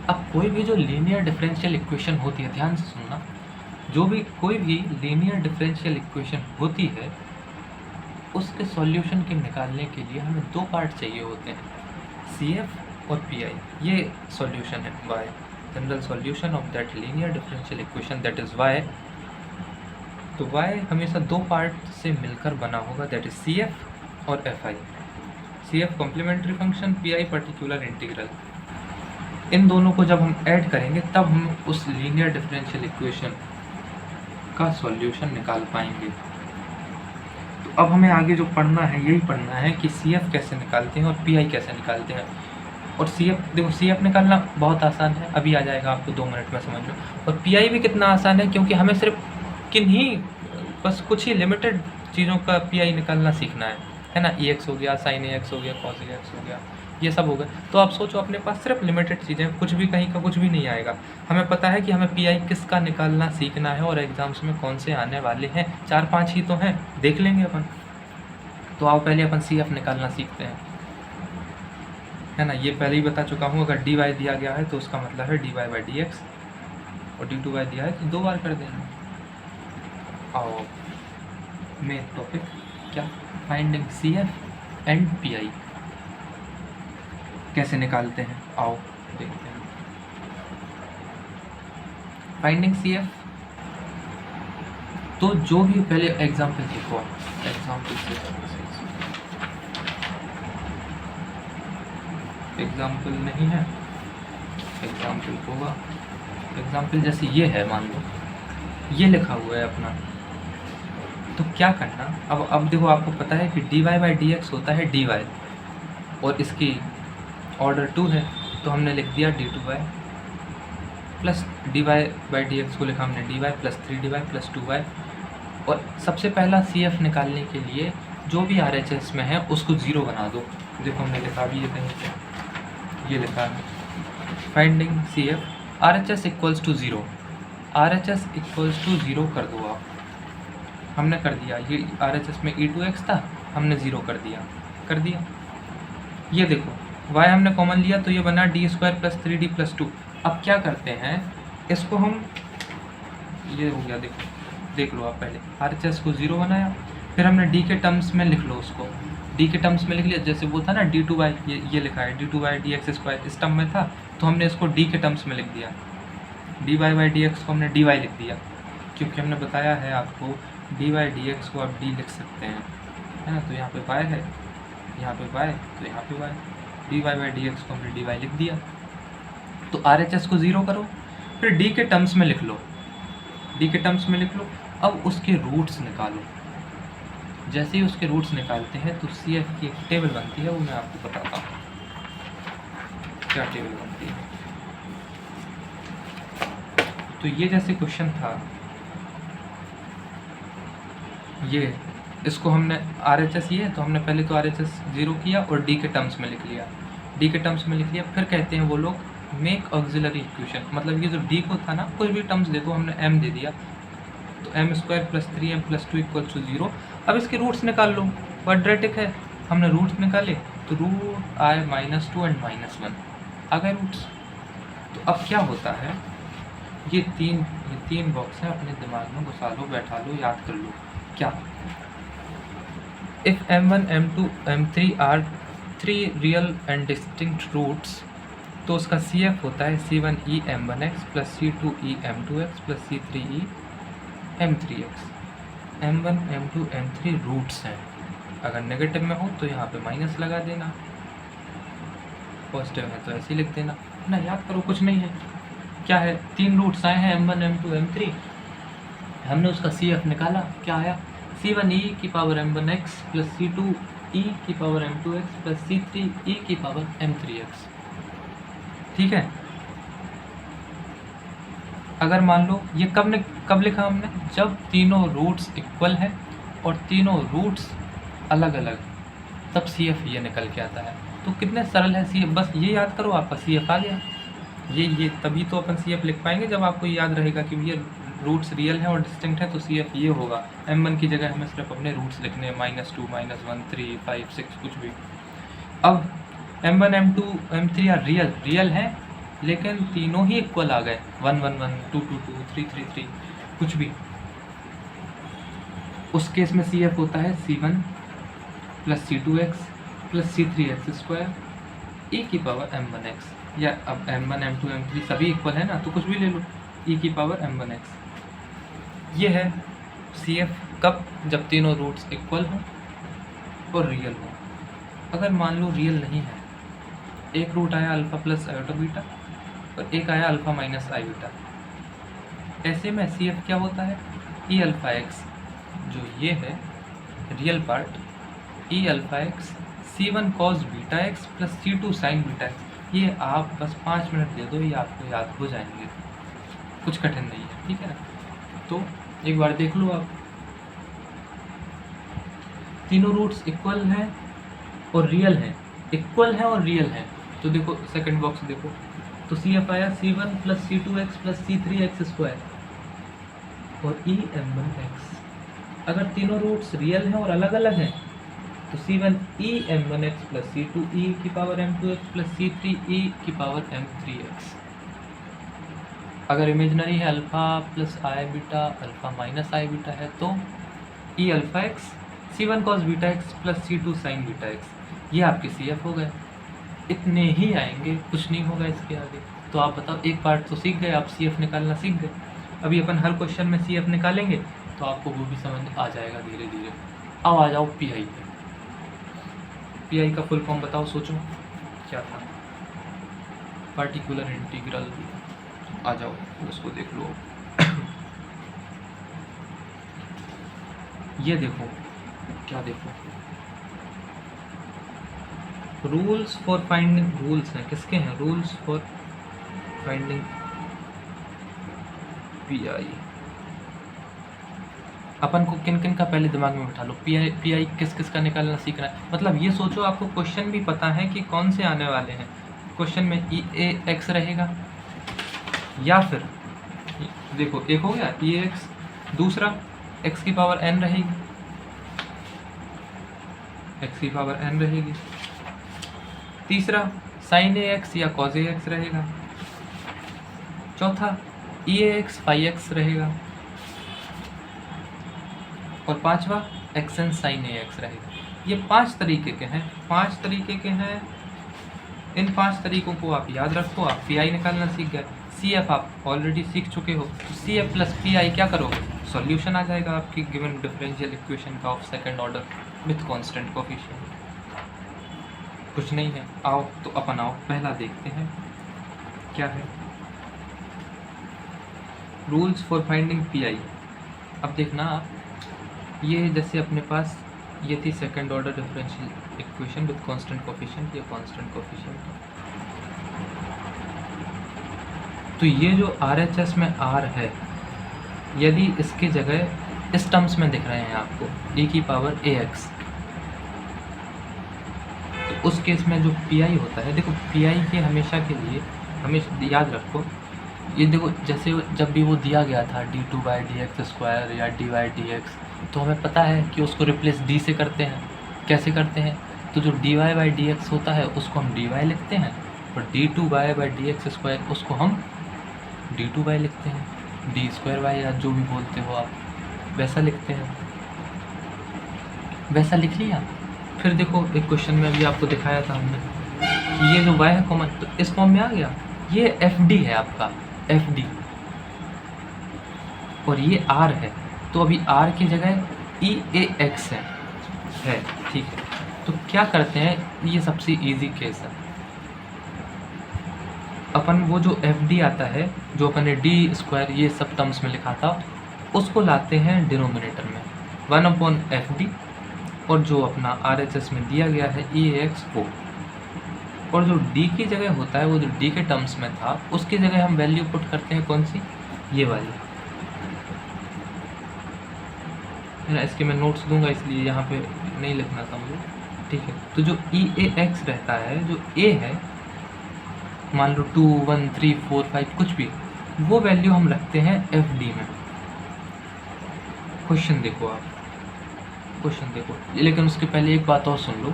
अब कोई भी जो लीनियर डिफरेंशियल इक्वेशन होती है, ध्यान से सुनना, जो भी कोई भी लीनियर डिफरेंशियल इक्वेशन होती है उसके सॉल्यूशन के निकालने के लिए हमें 2 पार्ट चाहिए होते हैं, CF और PI। ये सॉल्यूशन है y, general solution of that linear differential equation, that is y। तो y हमेशा 2 पार्ट से मिलकर बना होगा, दैट इज CF और FI। CF complementary function, PI particular integral. इन दोनों को जब हम ऐड करेंगे तब हम उस लीनियर डिफरेंशियल इक्वेशन का सॉल्यूशन निकाल पाएंगे। तो अब हमें आगे जो पढ़ना है यही पढ़ना है कि CF कैसे निकालते हैं और PI कैसे निकालते हैं। और CF देखो, CF निकालना बहुत आसान है, अभी आ जाएगा आपको 2 मिनट में, समझ लो। और PI भी कितना आसान है, क्योंकि हमें सिर्फ किन्हीं बस कुछ ही लिमिटेड चीज़ों का PI निकालना सीखना है ना। EX हो गया, sin AX हो गया, cos AX हो गया, ये सब हो गए। तो आप सोचो अपने पास सिर्फ लिमिटेड चीज़ें, कुछ भी कहीं का कुछ भी नहीं आएगा। हमें पता है कि हमें PI किसका निकालना सीखना है और एग्ज़ाम्स में कौन से आने वाले हैं, 4-5 ही तो हैं, देख लेंगे अपन। तो आओ पहले अपन CF निकालना सीखते हैं, है ना। ये पहले ही बता चुका हूँ, अगर dy दिया गया है तो उसका मतलब है dy बाई डी एक्स, और d2y दिया है तो 2 बार कर देना। आओ मेन टॉपिक क्या, फाइंडिंग CF एंड PI कैसे निकालते हैं, आओ देखते हैं। फाइंडिंग CF, तो जो भी पहले एग्जाम्पल देखो, एग्जाम्पल नहीं है, एग्जाम्पल होगा, एग्जाम्पल जैसे ये है, मान लो ये लिखा हुआ है अपना, तो क्या करना। अब देखो, आपको पता है कि dy बाई डी एक्स होता है dy, और इसकी ऑर्डर 2 है, तो हमने लिख दिया d2y plus dy by D x को लिखा हमने dy plus 3dy plus 2y। और सबसे पहला CF निकालने के लिए जो भी RHS में है उसको 0 बना दो। देखो हमने लिखा भी, ये कहीं पे ये लिखा है, finding CF RHS equals to 0, RHS equals to 0 कर दो आप। हमने कर दिया, ये RHS में E2x था, हमने 0 कर दिया। ये देखो y हमने कॉमन लिया तो ये बना D square plus 3d plus 2। अब क्या करते हैं, इसको हम, ये हो गया, देखो देख लो आप, पहले RHS को 0 बनाया, फिर हमने d के टर्म्स में लिख लो उसको, d के टर्म्स में लिख लिया। जैसे वो था ना d2y, ये लिखा है d2y dx स्क्वायर, इस टर्म में था तो हमने इसको d के टर्म्स में लिख दिया, dy बाई डी एक्स को हमने dy लिख दिया, क्योंकि हमने बताया है आपको dy डी एक्स को आप d लिख सकते हैं, है ना। तो यहाँ पे y है, यहाँ पे y, तो यहाँ पे y, dy by D x को हमने dy लिख दिया। तो RHS को 0 करो, फिर d के टर्म्स में लिख लो, अब उसके रूट्स निकालो। जैसे ही उसके रूट्स निकालते हैं तो CF की एक टेबल बनती है, वो मैं आपको बताता हूँ क्या टेबल बनती है। तो ये जैसे क्वेश्चन था, ये इसको हमने RHS ये है, तो हमने पहले तो RHS 0 किया और d के टर्म्स में लिख लिया, फिर कहते हैं वो लोग मेक ऑक्सिलरी इक्वेशन, मतलब ये जो डी को था ना, कोई भी टर्म्स दे दो, हमने m दे दिया तो m² + 3m + 2 = 0। अब इसके रूट्स निकाल लो, क्वाड्रेटिक है, हमने रूट्स निकाले तो रूट आए -2 एंड -1 आ गए रूट्स। तो अब क्या होता है, ये तीन बॉक्स हैं, अपने दिमाग में घुसा लो, बैठा लो, याद कर लो। क्या, if m1 m2 m3 are 3 real and distinct roots, तो उसका CF होता है C1e m1x + C2e m2x + C3e m3x। m1 m2 m3 roots हैं, अगर नेगेटिव में हो तो यहाँ पे माइनस लगा देना, पॉजिटिव है तो ऐसे ही लिख देना ना, याद करो, कुछ नहीं है। क्या है, 3 रूट्स आए हैं m1 m2 m3, हमने उसका CF निकाला, क्या आया, C1e की पावर m1x + C2e की पावर m2x + C3e की पावर m3x। ठीक है, अगर मान लो ये कब लिखा हमने, जब तीनों रूट्स इक्वल हैं और तीनों रूट्स अलग अलग, तब CF ये निकल के आता है। तो कितने सरल है CF, बस ये याद करो, आपका CF आ गया। ये तभी तो अपन CF लिख पाएंगे जब आपको याद रहेगा कि ये रूट्स रियल हैं और डिस्टिंक्ट है, तो CF ये होगा। m1 की जगह हमें सिर्फ अपने रूट्स लिखने हैं, -2 -1 3 5 6 कुछ भी। अब m1 m2 m3 यार रियल है, लेकिन तीनों ही इक्वल आ गए, 1 1 1 2 2 2 3 3 3 कुछ भी। उस केस में CF होता है C1 + C2x + C3x² e की पावर m1x, या अब m1 m2 m3 सभी इक्वल है ना, तो कुछ भी ले लो, e की पावर m1x। ये है CF कब, जब तीनों रूट्स इक्वल हों और रियल हो। अगर मान लो रियल नहीं है, एक रूट आया अल्फ़ा + आयोटा बीटा और एक आया अल्फ़ा - आयोटा, ऐसे में CF क्या होता है, e∝x, जो ये है real part, e∝x C1 cos βx + C2 sin βx। ये आप बस 5 मिनट दे दो, ये आपको याद हो जाएंगे, कुछ कठिन नहीं है, ठीक है ना। तो एक बार देख लो आप, तीनों रूट्स इक्वल हैं और रियल हैं, इक्वल हैं और रियल हैं, तो देखो सेकंड बॉक्स देखो, तो CF आया C1 + C2x + C3x² और e m1x। अगर तीनों रूट्स रियल हैं और अलग अलग हैं, तो C1e m1x + C2e की पावर m2x + C3e की पावर m3x। अगर इमेजनरी है alpha + i beta alpha - i beta है, तो e∝x C1 cos βx + C2 sin βx, ये आपके CF हो गए। इतने ही आएंगे, कुछ नहीं होगा इसके आगे। तो आप बताओ, एक पार्ट तो सीख गए आप, CF निकालना सीख गए। अभी अपन हर क्वेश्चन में CF निकालेंगे तो आपको वो भी समझ आ जाएगा धीरे धीरे। अब आ जाओ PI पे। PI का फुल फॉर्म बताओ, सोचो क्या था, पार्टिकुलर इंटीग्रल। आ जाओ उसको देख लो। ये देखो, क्या देखो, रूल्स फॉर फाइंडिंग, रूल्स हैं, किसके हैं, रूल्स फॉर फाइंडिंग PI। अपन को किन किन का पहले दिमाग में बिठा लो, PI किस किस का निकालना सीखना है। मतलब ये सोचो, आपको क्वेश्चन भी पता है कि कौन से आने वाले हैं। क्वेश्चन में EAX रहेगा, या फिर देखो एक हो गया EAX, दूसरा x की पावर n रहेगी, x की पावर n रहेगी, तीसरा sin AX या cos AX रहेगा, चौथा EAX phi x रहेगा, और पांचवा xn sin AX रहेगा। ये 5 तरीके के हैं, 5 तरीके के हैं। इन 5 तरीकों को आप याद रखो, आप PI निकालना सीख गए। CF आप ऑलरेडी सीख चुके हो, तो CF + PI क्या करोगे, सॉल्यूशन आ जाएगा आपकी गिवन डिफरेंशियल इक्वेशन का of second order with constant coefficient. कुछ नहीं है, आओ तो अपन आओ पहला देखते हैं क्या है, रूल्स फॉर फाइंडिंग PI। अब देखना आप, ये जैसे अपने पास ये थी second order differential equation with constant coefficient, ये कांस्टेंट कोफिशिएंट है। तो ये जो RHS में R है, यदि इसकी जगह इस टर्म्स में दिख रहे हैं आपको e की पावर AX, तो उस केस में जो PI होता है, देखो PI के हमेशा के लिए हमेशा याद रखो, ये देखो जैसे जब भी वो दिया गया था d2/dx² या dy/dx, तो हमें पता है कि उसको रिप्लेस d से करते हैं। कैसे करते हैं? तो जो dy/dx होता है उसको हम dy लिखते हैं, और d2y/dx² उसको हम d2y लिखते हैं, d2y या जो भी बोलते हो आप वैसा लिखते हैं। वैसा लिख लिया। फिर देखो एक क्वेश्चन में अभी आपको दिखाया था हमने कि ये जो y है कॉमन, तो इस फॉर्म में आ गया। ये fd है आपका, fd, और ये r है, तो अभी r की जगह eax है, ठीक है। तो क्या करते हैं, ये सबसे इजी केस है। अपन वो जो fd आता है, जो अपन ने d² ये सब टर्म्स में लिखा था, उसको लाते हैं डिनोमिनेटर में 1/fd, और जो अपना RHS में दिया गया है eax वो, और जो d की जगह होता है वो जो d के टर्म्स में था उसकी जगह हम वैल्यू पुट करते हैं कौन सी, ये वाली। इसके मैं नोट्स दूंगा इसलिए यहाँ पे नहीं लिखना था मुझे, ठीक है। तो जो eax रहता है, जो a है, मान लो 2, 1, 3, 4, 5 कुछ भी, वो वैल्यू हम रखते हैं fd में। क्वेश्चन देखो आप, क्वेश्चन देखो, लेकिन उसके पहले एक बात और सुन लो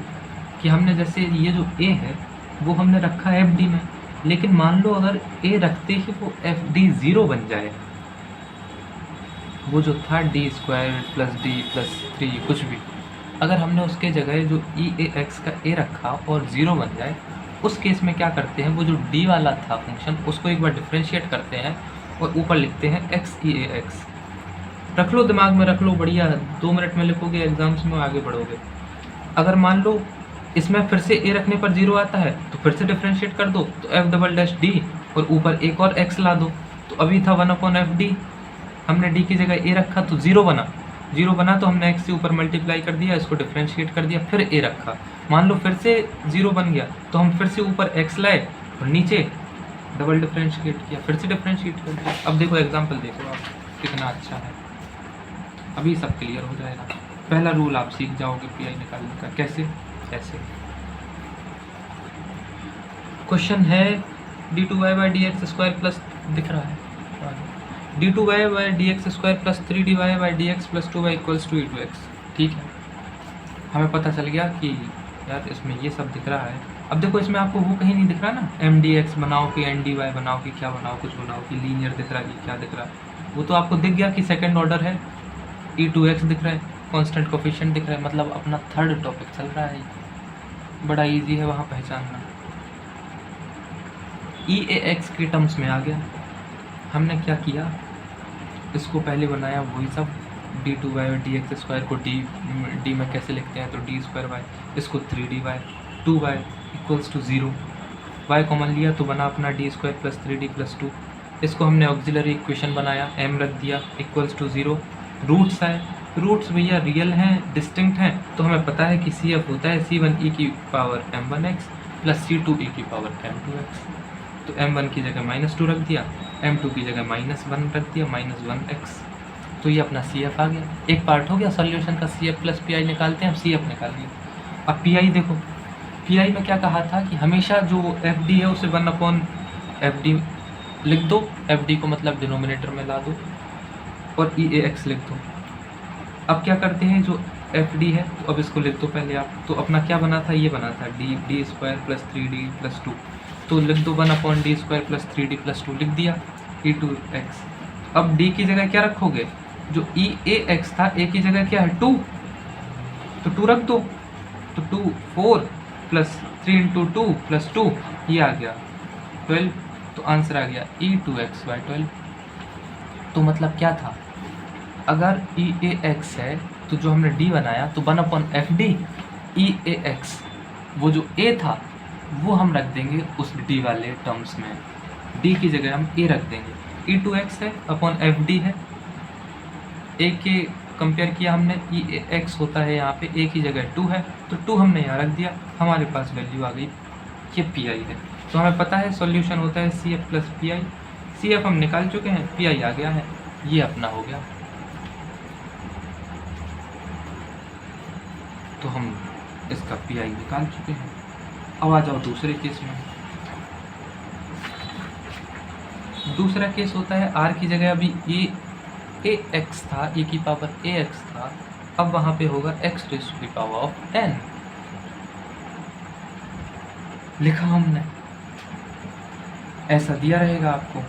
कि हमने जैसे ये जो a है वो हमने रखा है fd में, लेकिन मान लो अगर a रखते ही वो fd 0 बन जाए, वो जो था d² + d + 3 कुछ भी, अगर हमने उसके जगह जो eax का a रखा और 0 बन जाए, उस केस में क्या करते हैं, वो जो d वाला था फंक्शन उसको एक बार डिफरेंशिएट करते हैं और ऊपर लिखते हैं xeax। रख लो, दिमाग में रख लो, बढ़िया, 2 मिनट में लिखोगे, एग्जाम्स में आगे बढ़ोगे। अगर मान लो इसमें फिर से a रखने पर 0 आता है तो फिर से डिफरेंशिएट कर दो, तो f"d और ऊपर एक और x ला दो, तो अभी था 1/fd, हमने d की जगह a रखा तो 0 बना, 0 बना तो हमने x से ऊपर मल्टीप्लाई कर दिया, इसको डिफरेंशिएट कर दिया, फिर a रखा, मान लो फिर से 0 बन गया तो हम फिर से ऊपर x लाए और नीचे डबल डिफरेंशिएट किया, फिर से डिफरेंशिएट कर दिया। अब देखो एग्जाम्पल देखो आप कितना अच्छा है, अभी सब क्लियर हो जाएगा। पहला रूल आप सीख जाओगे पीआई निकालने का, कैसे, ऐसे। क्वेश्चन है d2y/dx² प्लस, दिख रहा है, d2y/dx² plus 3dy/dx plus 2y = e2x, ठीक है। हमें पता चल गया कि यार इसमें ये सब दिख रहा है। अब देखो इसमें आपको वो कहीं नहीं दिख रहा ना, mdx बनाओ कि ndy बनाओ कि क्या बनाओ, कुछ बनाओ कि लीनियर दिख रहा है कि क्या दिख रहा है, वो तो आपको दिख गया कि सेकंड ऑर्डर है, e2x दिख रहा है, कांस्टेंट कोफिशिएंट दिख रहा है, मतलब अपना थर्ड टॉपिक चल रहा है, बड़ा इजी है वहाँ पहचानना। eax के टर्म्स में आ गया, हमने क्या किया, इसको पहले बनाया वही सब, d2y/dx² को d में कैसे लिखते हैं, तो d²y, इसको 3dy, 2y = 0, y कॉमन लिया तो बना अपना d² + 3d + 2, इसको हमने ऑक्सिलरी इक्वेशन बनाया, m रख दिया = 0, रूट्स आए, रूट्स भैया रियल हैं, डिस्टिंक्ट हैं, तो हमें पता है कि CF होता है c1e⁻m1x + c2e⁻m2x, तो m1 की जगह -2 रख दिया, m2 की जगह -1 रख दिया, -1x, तो ये अपना CF आ गया। एक पार्ट हो गया सॉल्यूशन का, CF + PI निकालते हैं, हम CF निकाल लिया। अब PI देखो, PI में क्या कहा था कि हमेशा जो FD है उसे 1/FD लिख दो, FD को मतलब डिनोमिनेटर में ला दो, और eax लिख दो। अब क्या करते हैं, जो FD है तो अब इसको लिख दो पहले आप, तो अपना क्या बना था, ये बना था d² + 3d + 2, तो लिख दो 1/d² + 3d + 2 लिख दिया, e2x। अब d की जगह क्या रखोगे, जो eax था, a की जगह क्या है 2, तो 2 रख दो, तो 2 4 + 3 × 2 + 2, ये आ गया 12, तो आंसर आ गया e2x/12। तो मतलब क्या था, अगर eax है तो जो हमने d बनाया तो 1/fd eax, वो जो a था वो हम रख देंगे उस d वाले टर्म्स में, d की जगह हम a रख देंगे, e2x है अपॉन fd है, a के कंपेयर किया हमने, eax होता है यहाँ पे, a की जगह 2 है तो 2 हमने यहाँ रख दिया, हमारे पास वैल्यू आ गई, ये PI है। तो हमें पता है सॉल्यूशन होता है CF + PI, CF हम निकाल चुके हैं, PI आ गया है, ये अपना हो गया। तो हम इसका PI निकाल चुके हैं। अब आ जाओ दूसरे केस में, दूसरा केस होता है r की जगह अभी ए एक्स था, e की पावर ए एक्स था, अब वहाँ पे होगा x raise to the power of n। लिखा हमने, ऐसा दिया रहेगा आपको,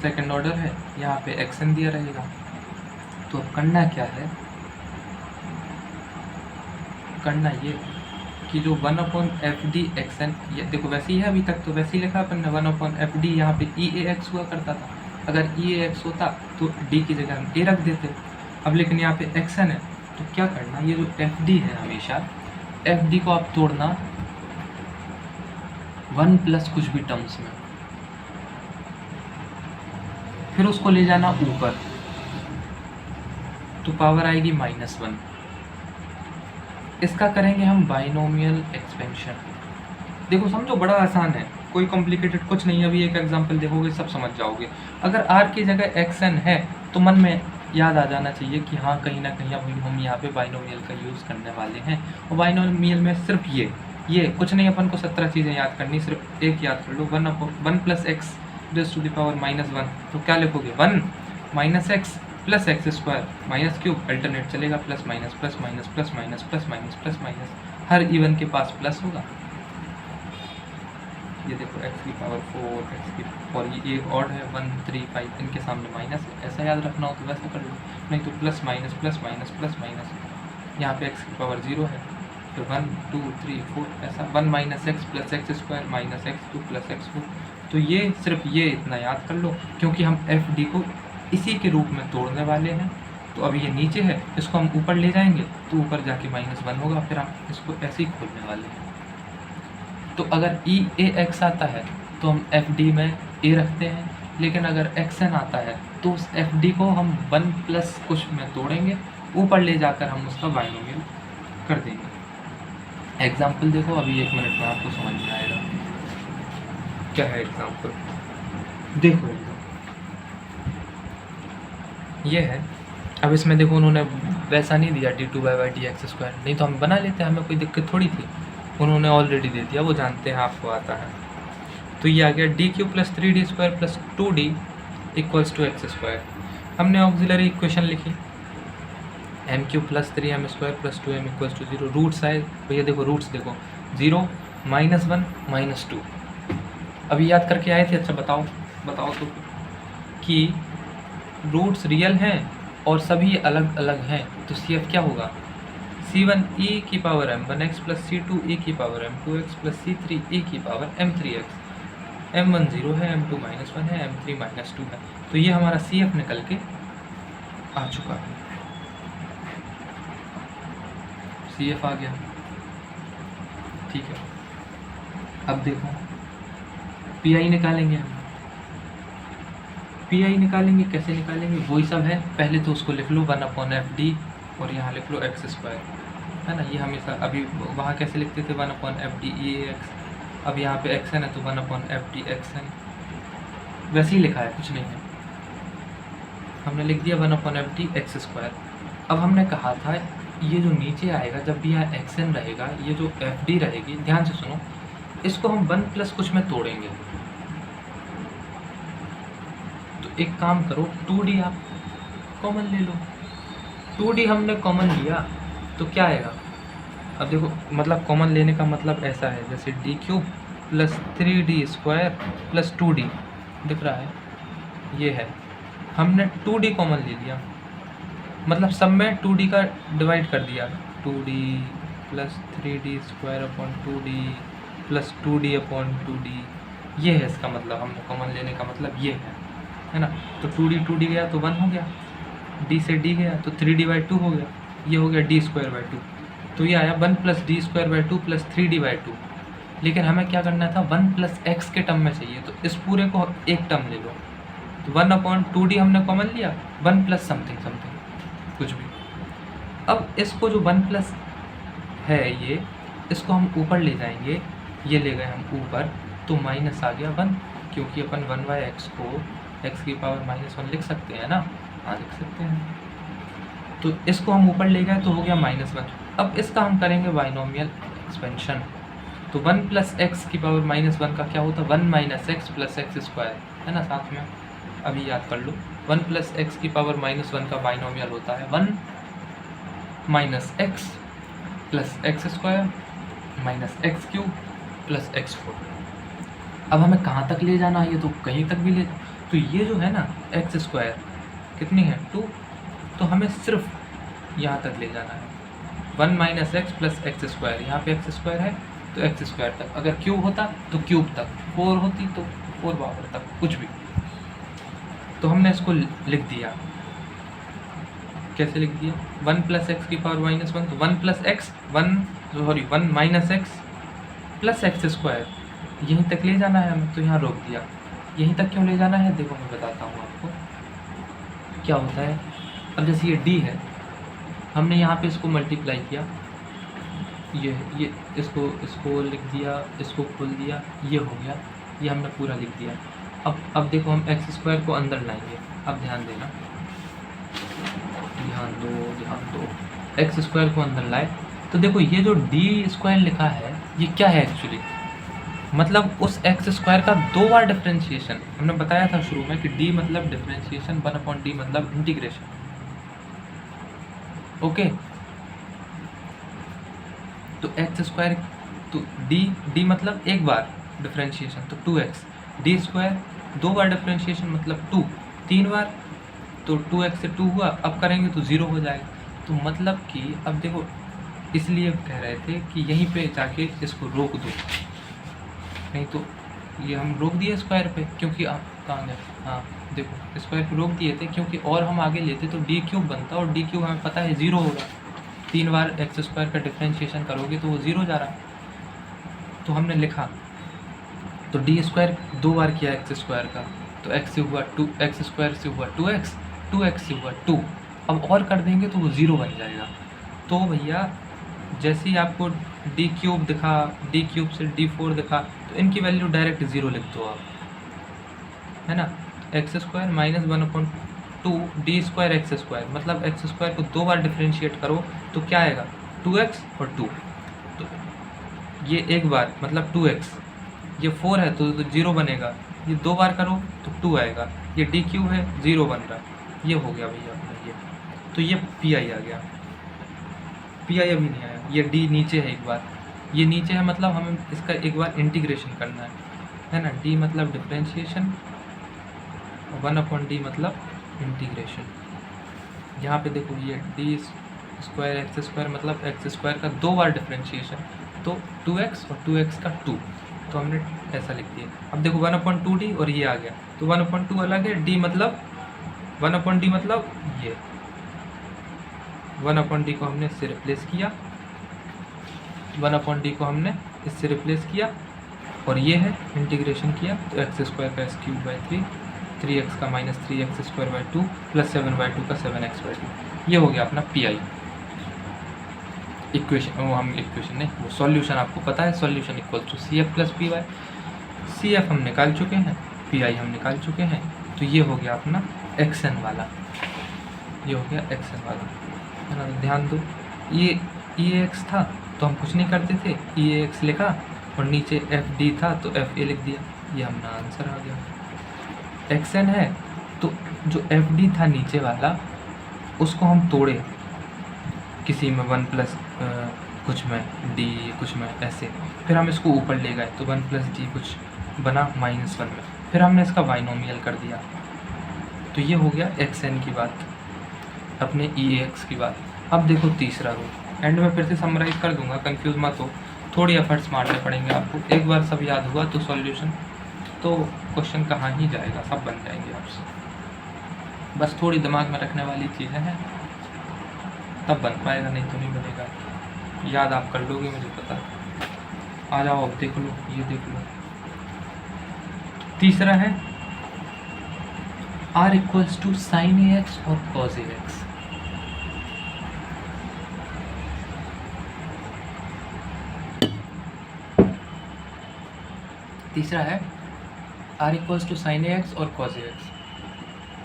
सेकंड ऑर्डर है, यहाँ पे xn दिया रहेगा। तो अब करना क्या है, करना ये कि जो 1/fd xn, ये देखो वैसे ही है अभी तक, तो वैसे ही लिखा अपन ने 1/fd, यहाँ पे EAX हुआ करता था, अगर EAX होता तो d की जगह हम a रख देते। अब लेकिन यहाँ पे xn है, तो क्या करना, ये जो fd है, हमेशा fd को आप तोड़ना 1 प्लस कुछ भी टर्म्स में, फिर उसको ले जाना ऊपर, तो पावर आएगी -1। इसका करेंगे हम बाइनोमियल एक्सपेंशन। देखो समझो, बड़ा आसान है, कोई कॉम्प्लिकेटेड कुछ नहीं है। अभी एक एग्जांपल देखोगे सब समझ जाओगे। अगर r की जगह xn है तो मन में याद आ जाना चाहिए कि हाँ कहीं ना कहीं अभी हम यहाँ पे बाइनोमियल का यूज़ करने वाले हैं। और बाइनोमियल में सिर्फ ये कुछ नहीं, अपन को 17 चीज़ें याद करनी, सिर्फ एक याद कर लो, 1 plus X raise to the power -1। तो क्या लिखोगे, 1 minus X plus x square minus cube, alternate चलेगा, plus minus plus minus plus minus plus minus plus minus, हर इवन के पास प्लस होगा। ये देखो x की पावर 4, x की, और ये एक ऑड है 1 3 5, इनके सामने माइनस है। ऐसा याद रखना हो तो वैसा कर लो, नहीं तो plus minus plus minus plus minus, यहाँ पे x की पावर 0 है, तो 1 2 3 4 ऐसा, 1 minus X plus x square minus x2 plus x4। तो ये सिर्फ ये इतना याद कर लो, क्योंकि हम fd को इसी के रूप में तोड़ने वाले हैं। तो अभी ये नीचे है, इसको हम ऊपर ले जाएंगे तो ऊपर जाके -1 होगा, फिर हम इसको ऐसे ही खोलने वाले हैं। तो अगर EAX आता है तो हम FD में A रखते हैं, लेकिन अगर XN आता है तो उस FD को हम 1 प्लस कुछ में तोड़ेंगे, ऊपर ले जाकर हम उसका बाइनोमियल कर देंगे। एग्जाम्पल देखो, अभी 1 मिनट में आपको समझ में आएगा क्या है एग्जाम्पल। देखो ये है, अब इसमें देखो उन्होंने वैसा नहीं दिया d2/dx², नहीं तो हम बना लेते, हमें कोई दिक्कत थोड़ी थी। उन्होंने ऑलरेडी दे दिया, वो जानते हैं, आपको आता है। तो ये आ गया d³ + 3d² + 2d = x²। हमने ऑक्सिलरी इक्वेशन लिखी, m³ + 3m² + 2m = 0। रूट्स आए भैया, देखो रूट्स देखो, 0 -1 -2, अभी याद करके आए थे। अच्छा बताओ तो कि रूट्स रियल हैं और सभी अलग अलग हैं, तो CF क्या होगा, C1 e⁻m1x + C2 e⁻m2x + C3 e⁻m3x। m1 0 है, m2 -1 है, m3 -2 है। तो ये हमारा CF निकल के आ चुका है, CF आ गया, ठीक है। अब देखो PI निकालेंगे हम। PI निकालेंगे, कैसे निकालेंगे, वही सब है। पहले तो उसको लिख लो 1/FD और यहाँ लिख लो x², है ना। ये हमेशा, अभी वहाँ कैसे लिखते थे 1/FD EAX, अब यहाँ पे xn है तो 1/FD xn, वैसे ही लिखा है, कुछ नहीं है। हमने लिख दिया 1/FD x²। अब हमने कहा था ये जो नीचे आएगा, जब भी यहाँ xn रहेगा, ये जो FD रहेगी, ध्यान से सुनो, इसको हम 1 प्लस कुछ में तोड़ेंगे। तो एक काम करो, 2D आप कॉमन ले लो। 2D हमने कॉमन लिया तो क्या आएगा, अब देखो, मतलब कॉमन लेने का मतलब ऐसा है, जैसे d³ + 3d² + 2d दिख रहा है, ये है, हमने 2D कॉमन ले लिया, मतलब सब में 2D का डिवाइड कर दिया, 2D + 3d² / 2d + 2d/2d, ये है इसका मतलब, हमने कॉमन लेने का मतलब ये है ना। तो 2D गया तो 1 हो गया, D से D गया तो 3d/2 हो गया, ये हो गया d²/2। तो ये आया 1 + d²/2 + 3d/2। लेकिन हमें क्या करना था, 1 + x के टर्म में चाहिए, तो इस पूरे को एक टर्म ले लो। तो 1/2d हमने कॉमन लिया, 1 + समथिंग कुछ भी। अब इसको जो 1 प्लस है ये, इसको हम ऊपर ले जाएंगे, ये ले गए हम ऊपर, तो माइनस आ गया 1, क्योंकि अपन 1/x को x की पावर -1 लिख सकते हैं ना, हाँ लिख सकते हैं। तो इसको हम ऊपर ले गए तो हो गया -1। अब इसका हम करेंगे बाइनोमियल एक्सपेंशन। तो 1 + x की पावर -1 का क्या होता है, 1 - x + x², है ना, साथ में अभी याद कर लो, 1 प्लस एक्स की पावर माइनस 1 का बाइनोमियल होता है 1 minus X plus x square minus x cube plus x 4। अब हमें कहाँ तक ले जाना है, ये तो कहीं तक भी ले, तो ये जो है ना एक्स स्क्वायर कितनी है 2, तो हमें सिर्फ यहाँ तक ले जाना है 1 minus X plus x square, यहाँ पे एक्स स्क्वायर है तो एक्स स्क्वायर तक, अगर क्यूब होता तो क्यूब तक, 4 होती तो 4 पावर तक, कुछ भी। तो हमने इसको लिख दिया, कैसे लिख दिया, 1 प्लस एक्स की पावर माइनस 1, तो 1 plus x 1 minus X plus x square, यहीं तक ले जाना है हमें, तो यहाँ रोक दिया। यहीं तक क्यों ले जाना है, देखो मैं बताता हूँ आपको क्या होता है। अब जैसे ये d है, हमने यहाँ पे इसको मल्टीप्लाई किया, ये इसको लिख दिया, इसको खोल दिया, ये हो गया, ये हमने पूरा लिख दिया। अब देखो हम एक्स स्क्वायर को अंदर लाएंगे, अब ध्यान देना, ध्यान दो, एक्स स्क्वायर को अंदर लाए तो देखो ये जो डी स्क्वायर लिखा है ये क्या है एक्चुअली, मतलब उस एक्स स्क्वायर का 2 बार डिफरेंशिएशन। हमने बताया था शुरू में कि डी मतलब डिफरेंशिएशन, 1/d मतलब इंटीग्रेशन। ओके, तो एक्स स्क्वायर, तो डी मतलब एक बार डिफरेंशिएशन तो 2x, डी स्क्वायर 2 बार डिफरेंशिएशन मतलब 2, 3 बार तो 2x से 2 हुआ, अब करेंगे तो 0 हो जाएगा। तो मतलब कि अब देखो, इसलिए कह रहे थे कि यहीं पे जाके इसको रोक दो, नहीं तो ये हम रोक दिए स्क्वायर पे, क्योंकि आप कहाँ गए, हाँ देखो स्क्वायर पे रोक दिए थे, क्योंकि और हम आगे लेते तो डी क्यूब बनता, और डी क्यूब हमें पता है 0 होगा, 3 बार एक्स स्क्वायर का डिफरेंशिएशन करोगे तो वो 0 जा रहा। तो हमने लिखा, तो डी स्क्वायर 2 बार किया एक्स स्क्वायर का, तो एक्स से हुआ 2, एक्स स्क्वायर से हुआ 2x, 2x से हुआ 2, अब और कर देंगे तो वो 0 बन जाएगा। तो भैया जैसे ही आपको डी क्यूब दिखा, डी क्यूब से d4 दिखा, तो इनकी वैल्यू डायरेक्ट 0 लिख दो आप, है ना। X square minus 1/2 D square x square, मतलब एक्स स्क्वायर को 2 बार डिफ्रेंशिएट करो तो क्या आएगा 2x और 2, तो ये एक बार मतलब 2x, ये 4 है तो 0 बनेगा, ये 2 बार करो तो 2 आएगा, ये डी क्यूब है 0 बन रहा है, ये हो गया भैया अपना ये, तो ये पी आई आ गया। पी आई अभी नहीं आया, ये डी नीचे है, एक बार ये नीचे है, मतलब हमें इसका एक बार इंटीग्रेशन करना है ना। डी मतलब डिफरेंशिएशन, 1/d मतलब इंटीग्रेशन। यहाँ पे देखो ये डी स्क्वायर एक्स स्क्वायर मतलब एक्स स्क्वायर का 2 बार डिफरेंशिएशन, तो 2x और 2x का 2, तो हमने ऐसा लिख दिया। अब देखो 1/2d और ये आ गया, तो 1/2 अलग है, d मतलब 1/d मतलब ये 1/d को हमने इससे रिप्लेस किया, 1/d को हमने इससे रिप्लेस किया, और ये है इंटीग्रेशन किया, तो एक्स स्क्वायर का s³ 3x का -3x² 2 प्लस 7/2 का 7x/2, ये हो गया अपना पी आई इक्वेशन। वो हम इक्वेशन नहीं, वो सॉल्यूशन आपको पता है, solution equal to CF plus PY। CF हम निकाल चुके हैं, PI हम निकाल चुके हैं, तो ये हो गया अपना XN वाला, ये हो गया XN वाला, है ना। ध्यान दो, ये EAX था तो हम कुछ नहीं करते थे, EAX लिखा और नीचे FD था तो FA लिख दिया, ये हमारा आंसर आ गया। XN है तो जो FD था नीचे वाला उसको हम तोड़े, किसी में 1 प्लस कुछ में D कुछ में ऐसे, फिर हम इसको ऊपर ले गए तो 1 प्लस D कुछ बना -1 में, फिर हमने इसका बाइनोमियल कर दिया, तो ये हो गया XN की बात, अपने EAX की बात। अब देखो तीसरा रूल, एंड में फिर से समराइज़ कर दूंगा, कंफ्यूज मत हो, थोड़ी एफर्ट्स मारने पड़ेंगे आपको, एक बार सब याद हुआ तो सॉल्यूशन तो क्वेश्चन कहाँ ही जाएगा, सब बन जाएंगे आपसे, बस थोड़ी दिमाग में रखने वाली चीज़ें हैं तब बन पाएगा, नहीं तो नहीं बनेगा। याद आप कर लोगे मुझे पता है। आ जाओ अब देख लो, ये देख लो, तीसरा है R = sin AX और cos AX। तीसरा है R = sin AX और cos AX।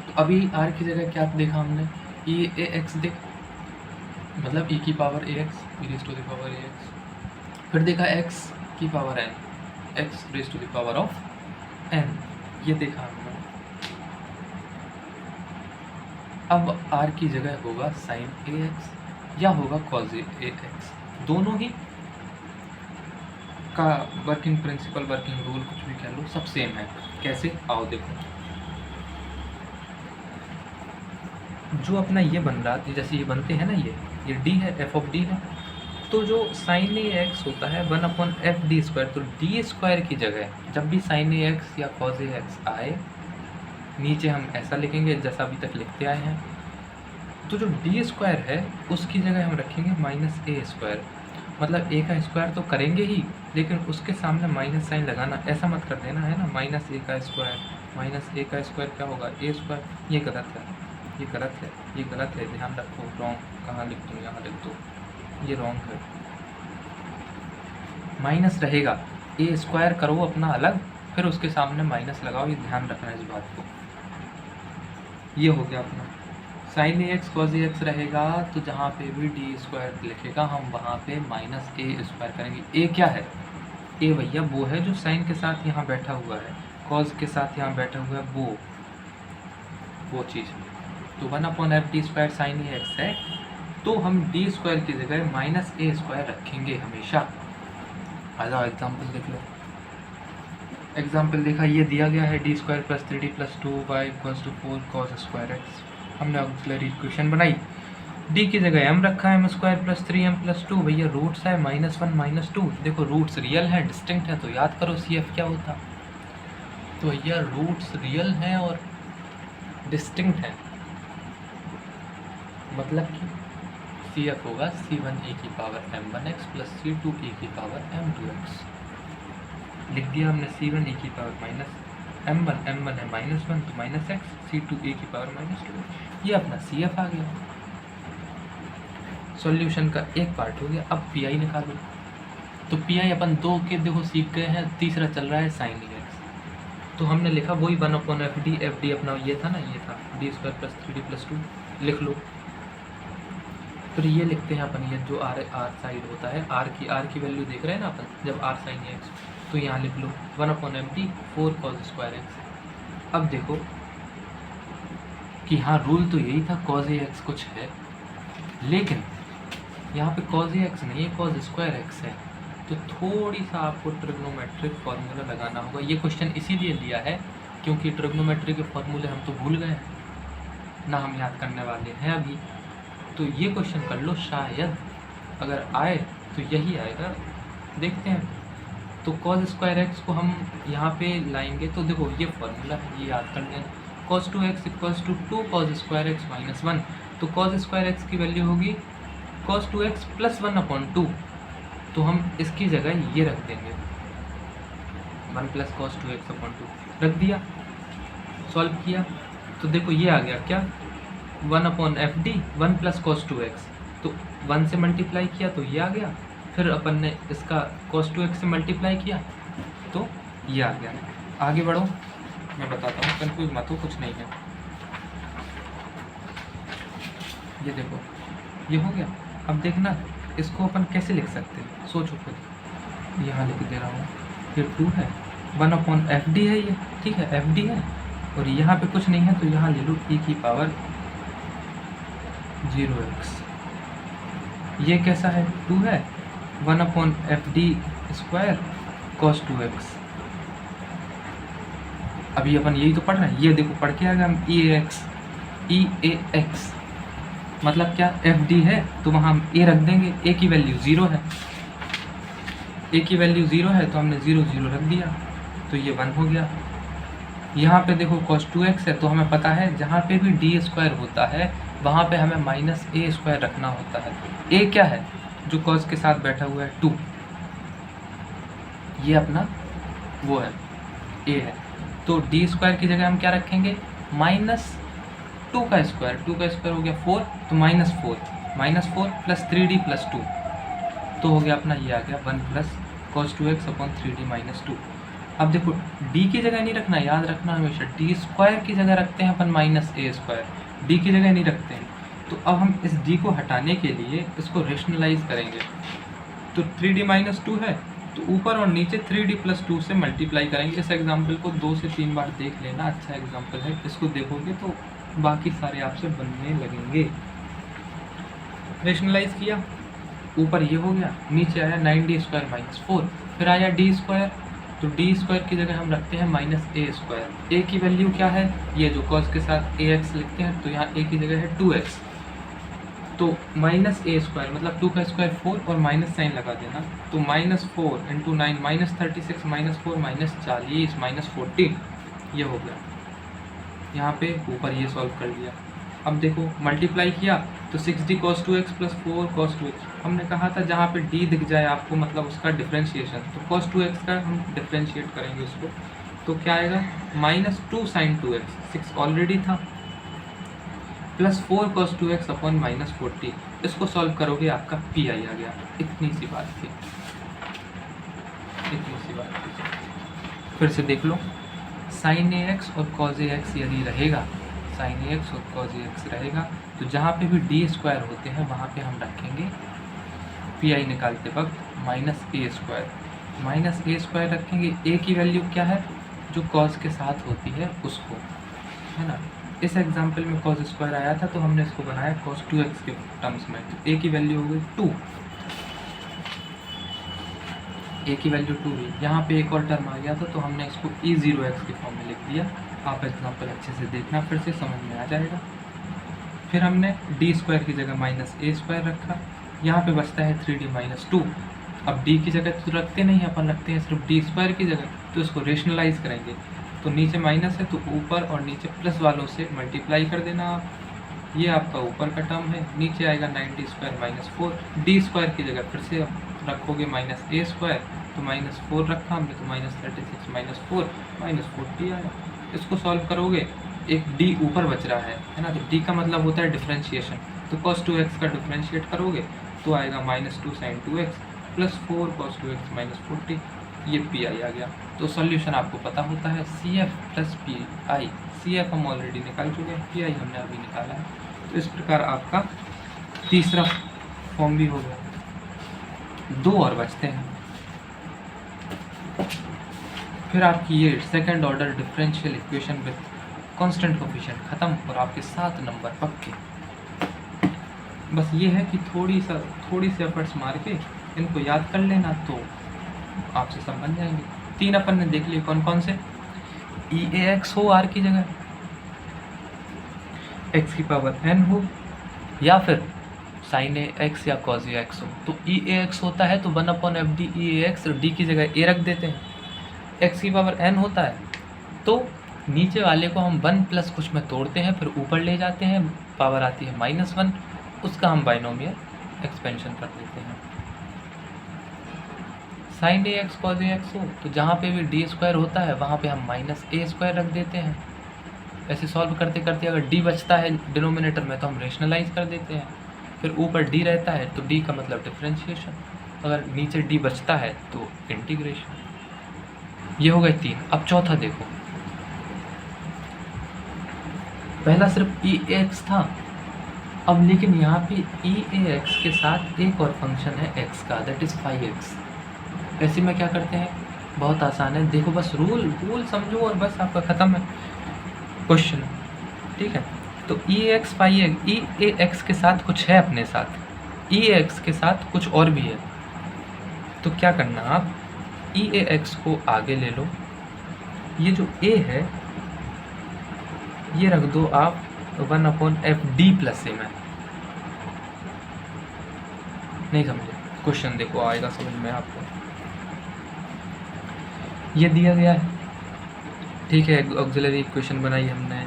तो अभी R की जगह क्या देखा हमने, EAX देख, मतलब e की पावर ax, e⁻⁴ax, फिर देखा x की पावर n, x⁻⁴ n, ये देखा हमने। अब r की जगह होगा साइन ax या होगा कॉज ax, दोनों ही का वर्किंग प्रिंसिपल, वर्किंग रूल, कुछ भी कह लो, सब सेम है। कैसे, आओ देखो। जो अपना ये बन रहा है, जैसे ये बनते हैं ना, ये d है, f ऑफ d है, तो जो साइन ax होता है 1/f(d²), तो d² की जगह जब भी साइन ax या कॉज ax आए, नीचे हम ऐसा लिखेंगे जैसा अभी तक लिखते आए हैं। तो जो d² है उसकी जगह हम रखेंगे -a², मतलब a का स्क्वायर तो करेंगे ही, लेकिन उसके सामने माइनस साइन लगाना, ऐसा मत कर देना है ना, -a का स्क्वायर, -a का स्क्वायर क्या होगा, a²। ये गलत है, ये गलत है, ये गलत है, ध्यान रखो। रॉन्ग कहाँ लिख दूँ, यहाँ लिख दो, ये रॉन्ग है। माइनस रहेगा, a² करो अपना अलग, फिर उसके सामने माइनस लगाओ, ये ध्यान रखना इस बात को। ये हो गया अपना साइन ax कॉज ax रहेगा, तो जहाँ पे भी d² लिखेगा हम वहाँ पे -a² करेंगे। a क्या है, a भैया वो है जो साइन के साथ यहाँ बैठा हुआ है, कॉज के साथ यहाँ बैठा हुआ है, वो चीज़। तो 1/f(d² साइन ax है, तो हम d² की जगह -a² रखेंगे हमेशा। आ जाओ एग्जाम्पल देख लो। एग्जाम्पल देखा, ये दिया गया है d² + 3d + 2y = 4 cos² x। हमने ऑक्सिलरी इक्वेशन बनाई, d की जगह m रखा है, m² + 3m + 2, भैया रूट्स है -1 -2। देखो रूट्स रियल है, डिस्टिंक्ट है, तो याद करो CF क्या होता। तो भैया रूट्स रियल हैं और डिस्टिंक्ट हैं, मतलब कि CF होगा c1e⁻m1x + c2e⁻m2x। लिख दिया हमने c1e⁻−m1, m1 है -1 तो -x, c2e⁻−2, ये अपना CF आ गया। सॉल्यूशन का एक पार्ट हो गया। अब PI निकालो। तो PI अपन 2 के देखो सीख गए हैं, तीसरा चल रहा है साइन ax। तो हमने लिखा वही 1/fd, fd अपना ये था ना, ये था d² + 3d + 2, लिख लो। फिर ये लिखते हैं अपन, ये जो r साइड होता है, r की वैल्यू देख रहे हैं ना अपन, जब r sin ax, तो यहाँ लिख लो 1/fd 4 cos² x। अब देखो कि हाँ रूल तो यही था, cos ax कुछ है, लेकिन यहाँ पे cos ax नहीं है, cos² x है, तो थोड़ी सा आपको ट्रिग्नोमेट्रिक फार्मूला लगाना होगा। ये क्वेश्चन इसीलिए लिया है क्योंकि ट्रिग्नोमेट्री के फार्मूले हम तो भूल गए हैं ना, हम याद करने वाले हैं अभी। तो ये क्वेश्चन कर लो, शायद अगर आए तो यही आएगा, देखते हैं। तो cos² x को हम यहाँ पे लाएंगे, तो देखो ये फार्मूला है, ये याद कर लें, cos 2x = 2 cos² x - 1। तो cos² x की वैल्यू होगी cos 2x + 1/2, तो हम इसकी जगह ये रख देंगे 1 + cos 2x/2 रख दिया। सॉल्व किया तो देखो ये आ गया क्या, 1/fd 1 + cos 2x, तो 1 से मल्टीप्लाई किया तो ये आ गया, फिर अपन ने इसका cos 2x से मल्टीप्लाई किया तो ये आ गया। आगे बढ़ो, मैं बताता हूँ, कन्फ्यूज मत हो, कुछ नहीं है। ये देखो ये हो गया। अब देखना इसको अपन कैसे लिख सकते हैं, सोचो खुद। यहाँ लिख दे रहा हूँ, ये 2 है, 1/fd है ये, ठीक है, fd है, और यहाँ पे कुछ नहीं है तो यहाँ ले लो e⁻0x। ये कैसा है, 2 है, 1/fd² cos 2x। अभी अपन यही तो पढ़ रहे हैं, ये देखो पढ़ के आ गया हम EAX, मतलब क्या, FD है तो वहाँ हम A रख देंगे, A की वैल्यू 0 है, A की वैल्यू 0 है तो हमने 0 0 रख दिया, तो ये 1 हो गया। यहाँ पे देखो cos 2x है, तो हमें पता है जहाँ पे भी d² होता है वहाँ पे हमें -a² रखना होता है। a क्या है, जो cos के साथ बैठा हुआ है 2, ये अपना वो है a है, तो d² की जगह हम क्या रखेंगे, -2 का स्क्वायर, 2 का स्क्वायर हो गया 4, तो -4 + 3d + 2, तो हो गया अपना ये आ गया 1 + cos 2x/3d - 2। अब देखो d की जगह नहीं रखना, याद रखना हमेशा d² की जगह रखते हैं अपन -a², d की जगह नहीं रखते हैं। तो अब हम इस d को हटाने के लिए इसको रेशनलाइज करेंगे, तो 3d - 2 है तो ऊपर और नीचे 3d + 2 से मल्टीप्लाई करेंगे। इस एग्जाम्पल को 2 से 3 बार देख लेना, अच्छा एग्जाम्पल है, इसको देखोगे तो
बाकी सारे आपसे बनने लगेंगे। रेशनलाइज किया, ऊपर ये हो गया, नीचे आया 9d² - 4, फिर आया d², तो d² की जगह हम रखते हैं -a²। a की वैल्यू क्या है, ये जो cos के साथ ax लिखते हैं, तो यहाँ a की जगह है 2x, तो -a² मतलब 2 का स्क्वायर 4 और माइनस साइन लगा देना, तो -4 × 9 -36 -4 -40 -14, ये हो गया। यहाँ पे ऊपर ये सॉल्व कर लिया। अब देखो मल्टीप्लाई किया तो 6d cos 2x + 4 cos 2x, हमने कहा था जहाँ पे d दिख जाए आपको मतलब उसका डिफ्रेंशिएशन, तो cos 2x का हम डिफ्रेंशिएट करेंगे उसको, तो क्या आएगा -2 sin 2x, 6 ऑलरेडी था, +4 cos 2x अपॉन -40, इसको सॉल्व करोगे आपका पी आई आ गया। इतनी सी बात थी, इतनी सी बात थी। फिर से देख लो, sin ax और cos ax यदि रहेगा, sin ax और cos ax रहेगा, तो जहाँ पे भी d² होते हैं वहाँ पे हम रखेंगे पी आई निकालते वक्त -a² रखेंगे। a की वैल्यू क्या है, जो cos के साथ होती है उसको, है ना। इस एग्जाम्पल में cos² आया था तो हमने इसको बनाया cos 2x के टर्म्स में, तो a की वैल्यू हो गई 2, a की वैल्यू 2 हुई। यहाँ पे एक और टर्म आ गया था तो हमने इसको e0x के फॉर्म में लिख दिया। आप एग्जाम्पल अच्छे से देखना, फिर से समझ में आ जाएगा। फिर हमने d² की जगह -a² रखा, यहाँ पे बचता है 3d - 2। अब d की जगह तो रखते नहीं, अपन रखते हैं सिर्फ d² की जगह, तो इसको रेशनलाइज करेंगे, तो नीचे माइनस है तो ऊपर और नीचे प्लस वालों से मल्टीप्लाई कर देना आप, ये आपका ऊपर का टर्म है, नीचे आएगा 9d² - 4, d² की जगह फिर से रखोगे -a², तो -4 रखा हमने, तो -36 - 4 -40 आया। इसको सॉल्व करोगे, एक d ऊपर बच रहा है ना, तो d का मतलब होता है डिफ्रेंशिएशन, तो cos 2x का डिफ्रेंशिएट करोगे तो आएगा -2 sin 2x + 4 cos 2x - 40, ये पी आई आ गया। तो सॉल्यूशन आपको पता होता है CF + PI, CF हम ऑलरेडी निकाल चुके हैं, PI हमने अभी निकाला है। तो इस प्रकार आपका तीसरा फॉर्म भी हो गया, 2 और बचते हैं। फिर आपकी ये second order differential equation with constant coefficient खत्म और आपके 7 नंबर पक्के। बस ये है कि थोड़ी सी एफर्ट्स मार के इनको याद कर लेना, तो आपसे सब बन जाएंगे। 3 अपन ने देख लिए, कौन कौन से, EAX हो r की जगह, x की पावर n हो, या फिर sin ax या cos ax हो। तो EAX होता है तो 1/FD EAX, और d की जगह a रख देते हैं। x की पावर n होता है तो नीचे वाले को हम 1 प्लस कुछ में तोड़ते हैं, फिर ऊपर ले जाते हैं, पावर आती है -1, उसका हम बाइनोमियल एक्सपेंशन कर देते हैं। sin ax cos ax हो तो जहाँ पे भी d² होता है वहाँ पे हम -a² रख देते हैं। ऐसे सॉल्व करते करते अगर d बचता है डिनोमिनेटर में तो हम रेशनलाइज कर देते हैं, फिर ऊपर d रहता है तो d का मतलब डिफ्रेंशिएशन, अगर नीचे d बचता है तो इंटीग्रेशन। ये हो गए 3। अब चौथा देखो, पहला सिर्फ EAX था, अब लेकिन यहाँ पे EAX के साथ एक और फंक्शन है x का, दैट इज़ 5x। ऐसे में क्या करते हैं, बहुत आसान है, देखो बस रूल समझो और बस आपका ख़त्म है क्वेश्चन, ठीक है। तो EAX 5x, EAX के साथ कुछ है अपने साथ, EAX के साथ कुछ और भी है, तो क्या करना, आप EAX को आगे ले लो, ये जो a है ये रख दो आप 1/FD + a में। नहीं समझे, क्वेश्चन देखो आएगा समझ में आपको। ये दिया गया है, ठीक है, ऑक्सिलरी इक्वेशन बनाई हमने,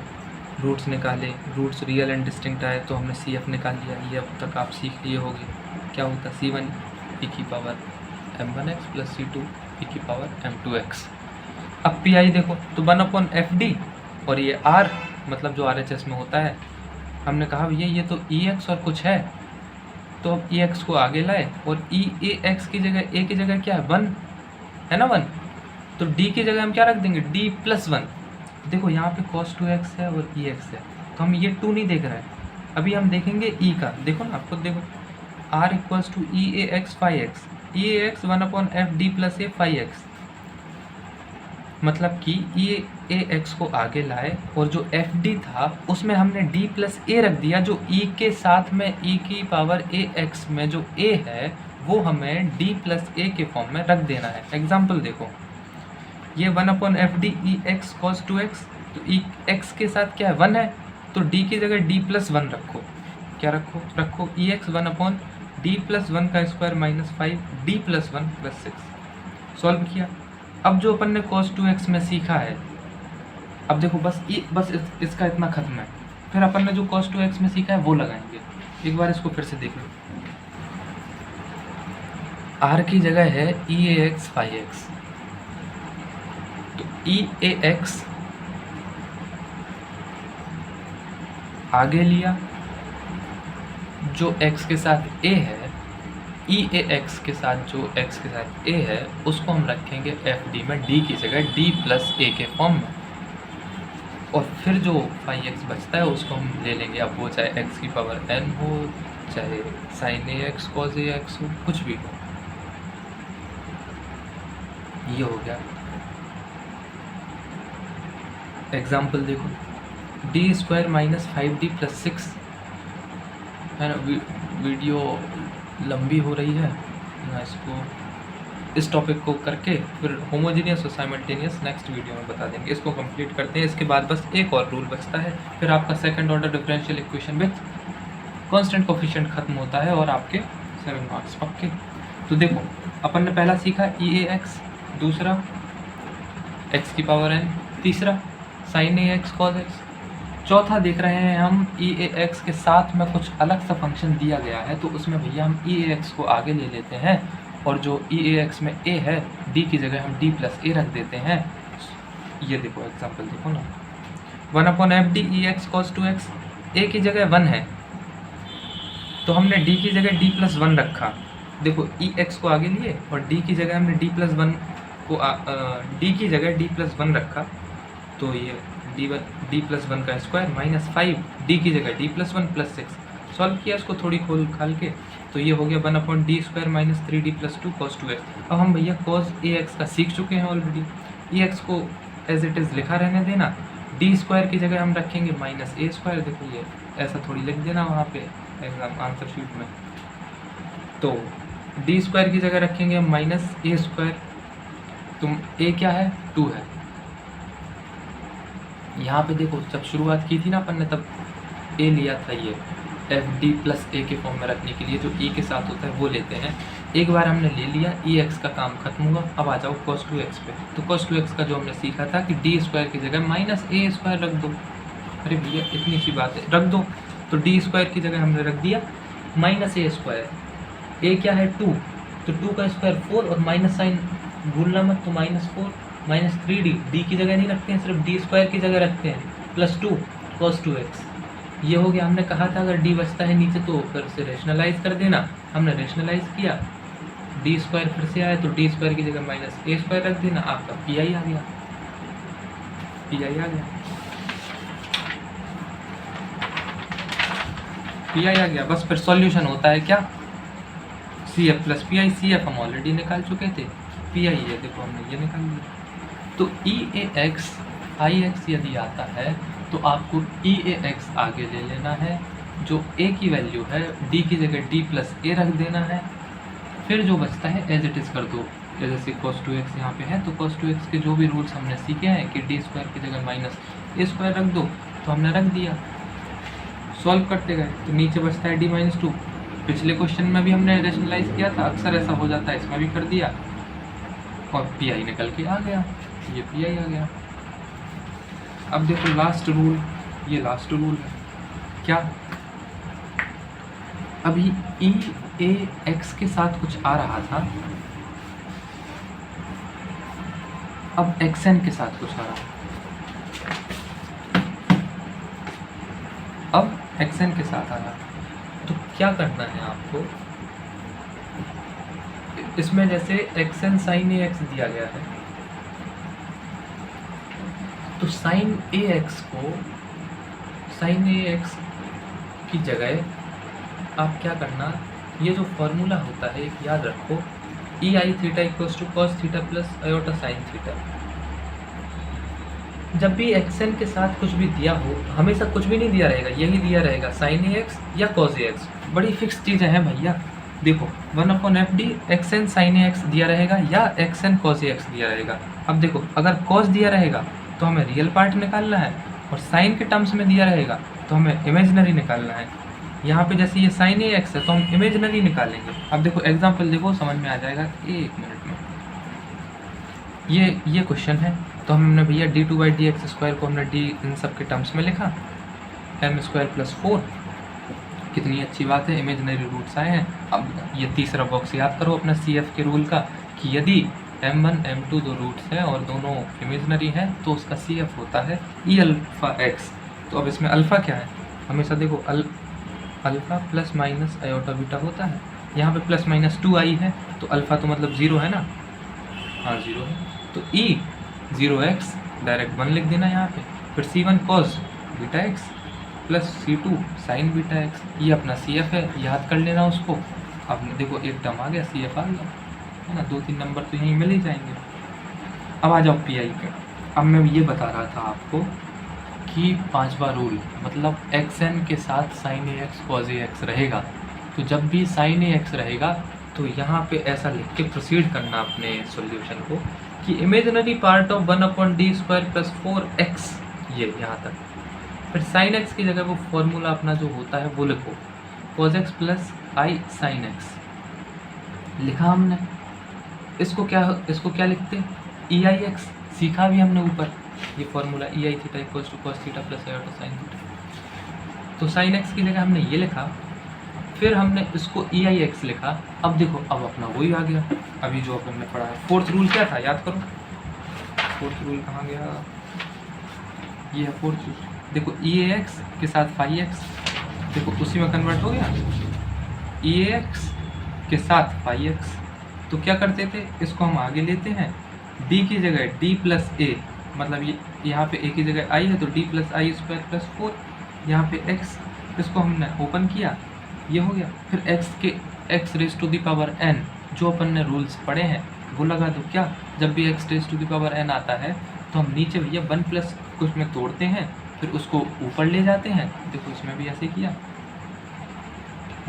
रूट्स निकाले, रूट्स रियल एंड डिस्टिंक्ट आए तो हमने CF निकाल लिया। ये अब तक आप सीख लिए होंगे क्या होता है, C1 e⁻m1x + C2 e⁻m2x। अब PI देखो तो 1/FD, और ये R मतलब जो RHS में होता है, हमने कहा ये तो EX और कुछ है, तो अब EX को आगे लाए और EAX की जगह A की जगह क्या है, 1 है ना, 1, तो D की जगह हम क्या रख देंगे, D + 1। देखो यहाँ पे cos 2x है और EX है, तो हम ये 2 नहीं देख रहे हैं, अभी हम देखेंगे E का। देखो ना, आप खुद देखो, R = EAX 5x, EAX 1/FD + a 5x
मतलब कि ये ए एक्स को आगे लाए और जो एफ डी था उसमें हमने डी प्लस ए रख दिया, जो ई के साथ में ई की पावर ए एक्स में जो ए है वो हमें डी प्लस ए के फॉर्म में रख देना है। एग्जाम्पल देखो, ये 1/fd cos 2x, तो ई एक्स के साथ क्या है 1 है, तो डी की जगह डी प्लस 1 रखो। क्या रखो ई एक्स 1/d+1 का स्क्वायर -5 d+1 + 6। सॉल्व किया। अब जो अपन ने cos 2x में सीखा है, अब देखो बस इसका इतना खत्म है, फिर अपन ने जो cos 2x में सीखा है वो लगाएंगे। एक बार इसको फिर से देख लो। r की जगह है EAX phi-x, तो EAX आगे लिया, जो x के साथ a है, EAX के साथ जो x के साथ a है उसको हम रखेंगे FD में d की जगह d प्लस a के फॉर्म में, और फिर जो phi-x बचता है उसको हम ले लेंगे। अब वो चाहे x की पावर n हो, चाहे sin ax cos ax हो, कुछ भी हो। ये हो गया। एग्जाम्पल देखो, d² - 5d + 6 है ना। वीडियो लंबी हो रही है ना, इसको इस टॉपिक को करके फिर होमोजीनियस और साइमल्टेनियस नेक्स्ट वीडियो में बता देंगे। इसको कंप्लीट करते हैं। इसके बाद बस एक और रूल बचता है, फिर आपका second order differential equation with constant coefficient खत्म होता है और आपके 7 मार्क्स पक्के। तो देखो, अपन ने पहला सीखा EAX, दूसरा x की पावर n, तीसरा sin ax cos x, चौथा देख रहे हैं हम EAX के साथ में कुछ अलग सा फंक्शन दिया गया है, तो उसमें भैया हम EAX को आगे ले लेते हैं और जो EAX में a है d की जगह हम d प्लस a रख देते हैं। ये देखो एग्जांपल देखो ना, 1/fd EX cos 2x, a की जगह 1 है तो हमने d की जगह d प्लस 1 रखा। देखो EX को आगे लिए और d की जगह हमने d प्लस 1 को d की जगह d प्लस 1 रखा, तो ये d प्लस 1 का स्क्वायर -5 d की जगह d प्लस 1 + 6। सॉल्व किया इसको थोड़ी खोल खाल के, तो ये हो गया 1/d² - 3d + 2 cos 2x। अब हम भैया cos ax का सीख चुके हैं ऑलरेडी, EX को एज इट इज़ लिखा रहने देना, d² की जगह हम रखेंगे -a²। देखो ये ऐसा थोड़ी लिख देना वहाँ पे एग्जाम आंसर शीट में, तो d² की जगह रखेंगे -a², तुम a क्या है 2 है। यहाँ पे देखो, जब शुरुआत की थी ना अपन ने तब a लिया था, ये FD + a के फॉर्म में रखने के लिए जो e के साथ होता है वो लेते हैं। एक बार हमने ले लिया, EX का काम खत्म हुआ। अब आ जाओ cos 2x पे, तो cos 2x का जो हमने सीखा था कि d² की जगह -a² रख दो। अरे भैया इतनी सी बात है, रख दो। तो d² की जगह हमने रख दिया -a², a क्या है 2, तो 2 का स्क्वायर 4 और माइनस साइन भूलना मत, तो -4 -3d, d की जगह नहीं रखते हैं, सिर्फ d² की जगह रखते हैं, +2 cos 2x। ये हो गया। हमने कहा था अगर d बचता है नीचे तो फिर से रेशनलाइज कर देना, हमने रेशनलाइज किया, d² फिर से आया तो d² की जगह -a² रख देना, आपका pi आ गया, pi आ गया, pi आ गया। बस फिर सॉल्यूशन होता है क्या, CF + pi। CF हम ऑलरेडी निकाल चुके थे, pi ये देखो हमने ये निकाल लिया। तो EAX phi-x यदि आता है तो आपको EAX आगे ले लेना है, जो a की वैल्यू है d की जगह d प्लस a रख देना है, फिर जो बचता है एज इट इज़ कर दो। जैसे cos 2x यहाँ पे है, तो cos 2x के जो भी रूल्स हमने सीखे हैं कि d² की जगह -a² रख दो, तो हमने रख दिया। सॉल्व करते गए तो नीचे बचता है d - 2। पिछले क्वेश्चन में भी हमने रेशनलाइज किया था, अक्सर ऐसा हो जाता है, इसमें भी कर दिया और pi निकल के आ गया, ये pi आ गया। अब देखो लास्ट रूल, ये लास्ट रूल है क्या, अभी EAX के साथ कुछ आ रहा था, अब XN के साथ कुछ आ रहा है, अब XN के साथ आ रहा है। तो क्या करना है आपको, इसमें जैसे XN sin AX दिया गया है, तो sin AX को sin AX की जगह आप क्या करना, ये जो फॉर्मूला होता है एक याद रखो, EI θ = cos θ + iota sin θ। जब भी एक्सन के साथ कुछ भी दिया हो, हमेशा कुछ भी नहीं दिया रहेगा, यही दिया रहेगा साइन ए एक्स या कॉस ए एक्स। बड़ी फिक्स चीज़ें हैं भैया। देखो 1/FD एक्सन साइन ए एक्स दिया रहेगा या एक्सन कॉस ए एक्स दिया रहेगा। अब देखो अगर कॉस दिया रहेगा तो हमें रियल पार्ट निकालना है, और साइन के टर्म्स में दिया रहेगा तो हमें इमेजनरी निकालना है। यहाँ पे जैसे ये साइन ए एक्स है तो हम इमेजनरी निकालेंगे। अब देखो एग्जाम्पल देखो, समझ में आ जाएगा 1 मिनट में। ये क्वेश्चन है, तो हमने भैया d2/dx² को हमने d इन सब के टर्म्स में लिखा, m² + 4। कितनी अच्छी बात है, इमेजनरी रूट्स आए हैं। अब ये तीसरा बॉक्स याद करो अपना CF के रूल का, कि यदि m1 m2 दो रूट्स हैं और दोनों इमेजनरी हैं तो उसका CF होता है E∝x। तो अब इसमें अल्फ़ा क्या है, हमेशा देखो alpha plus minus iota beta होता है। यहाँ पे ±2i है तो अल्फ़ा तो मतलब 0 है ना, हाँ 0 है, तो E 0x डायरेक्ट 1 लिख देना यहाँ पे। फिर C1 cos beta x plus C2 sin beta x, ये अपना CF है, याद कर लेना उसको। अब देखो एक टर्म आ गया, CF आ गया, है ना, 2-3 नंबर तो यहीं मिल ही जाएंगे। अब आ जाओ PI पे। अब मैं ये बता रहा था आपको कि 5वां रूल, मतलब xn के साथ sin ax cos ax रहेगा, तो जब भी sin ax रहेगा तो यहाँ पे ऐसा लिख के प्रोसीड करना अपने सॉल्यूशन को कि imaginary part of 1/d² + 4x, ये यहाँ तक। फिर sin x की जगह वो फॉर्मूला अपना जो होता है वो लिखो, cos x + i sin x लिखा हमने। इसको क्या लिखते, EIX सीखा भी हमने ऊपर, ये formula EI theta = cos θ + iota sin θ। तो sin x की जगह हमने ये लिखा, फिर हमने इसको EIX लिखा। अब देखो अब अपना वही आ गया अभी जो अपन ने पढ़ा है। 4th रूल क्या था, याद करो। 4th रूल कहाँ गया, ये है 4th रूल। देखो EAX के साथ phi x, देखो उसी में कन्वर्ट हो गया, EAX के साथ phi x। तो क्या करते थे, इसको हम आगे लेते हैं, d की जगह d + a, मतलब ये यहाँ पे a की जगह i है तो d + i² + 4, यहाँ पे x, इसको हमने ओपन किया, ये हो गया। फिर x⁴n जो अपन ने रूल्स पढ़े हैं वो लगा दो। क्या, जब भी x⁴n आता है तो हम नीचे भैया 1+ कुछ में तोड़ते हैं, फिर उसको ऊपर ले जाते हैं। देखो इसमें भी ऐसे किया,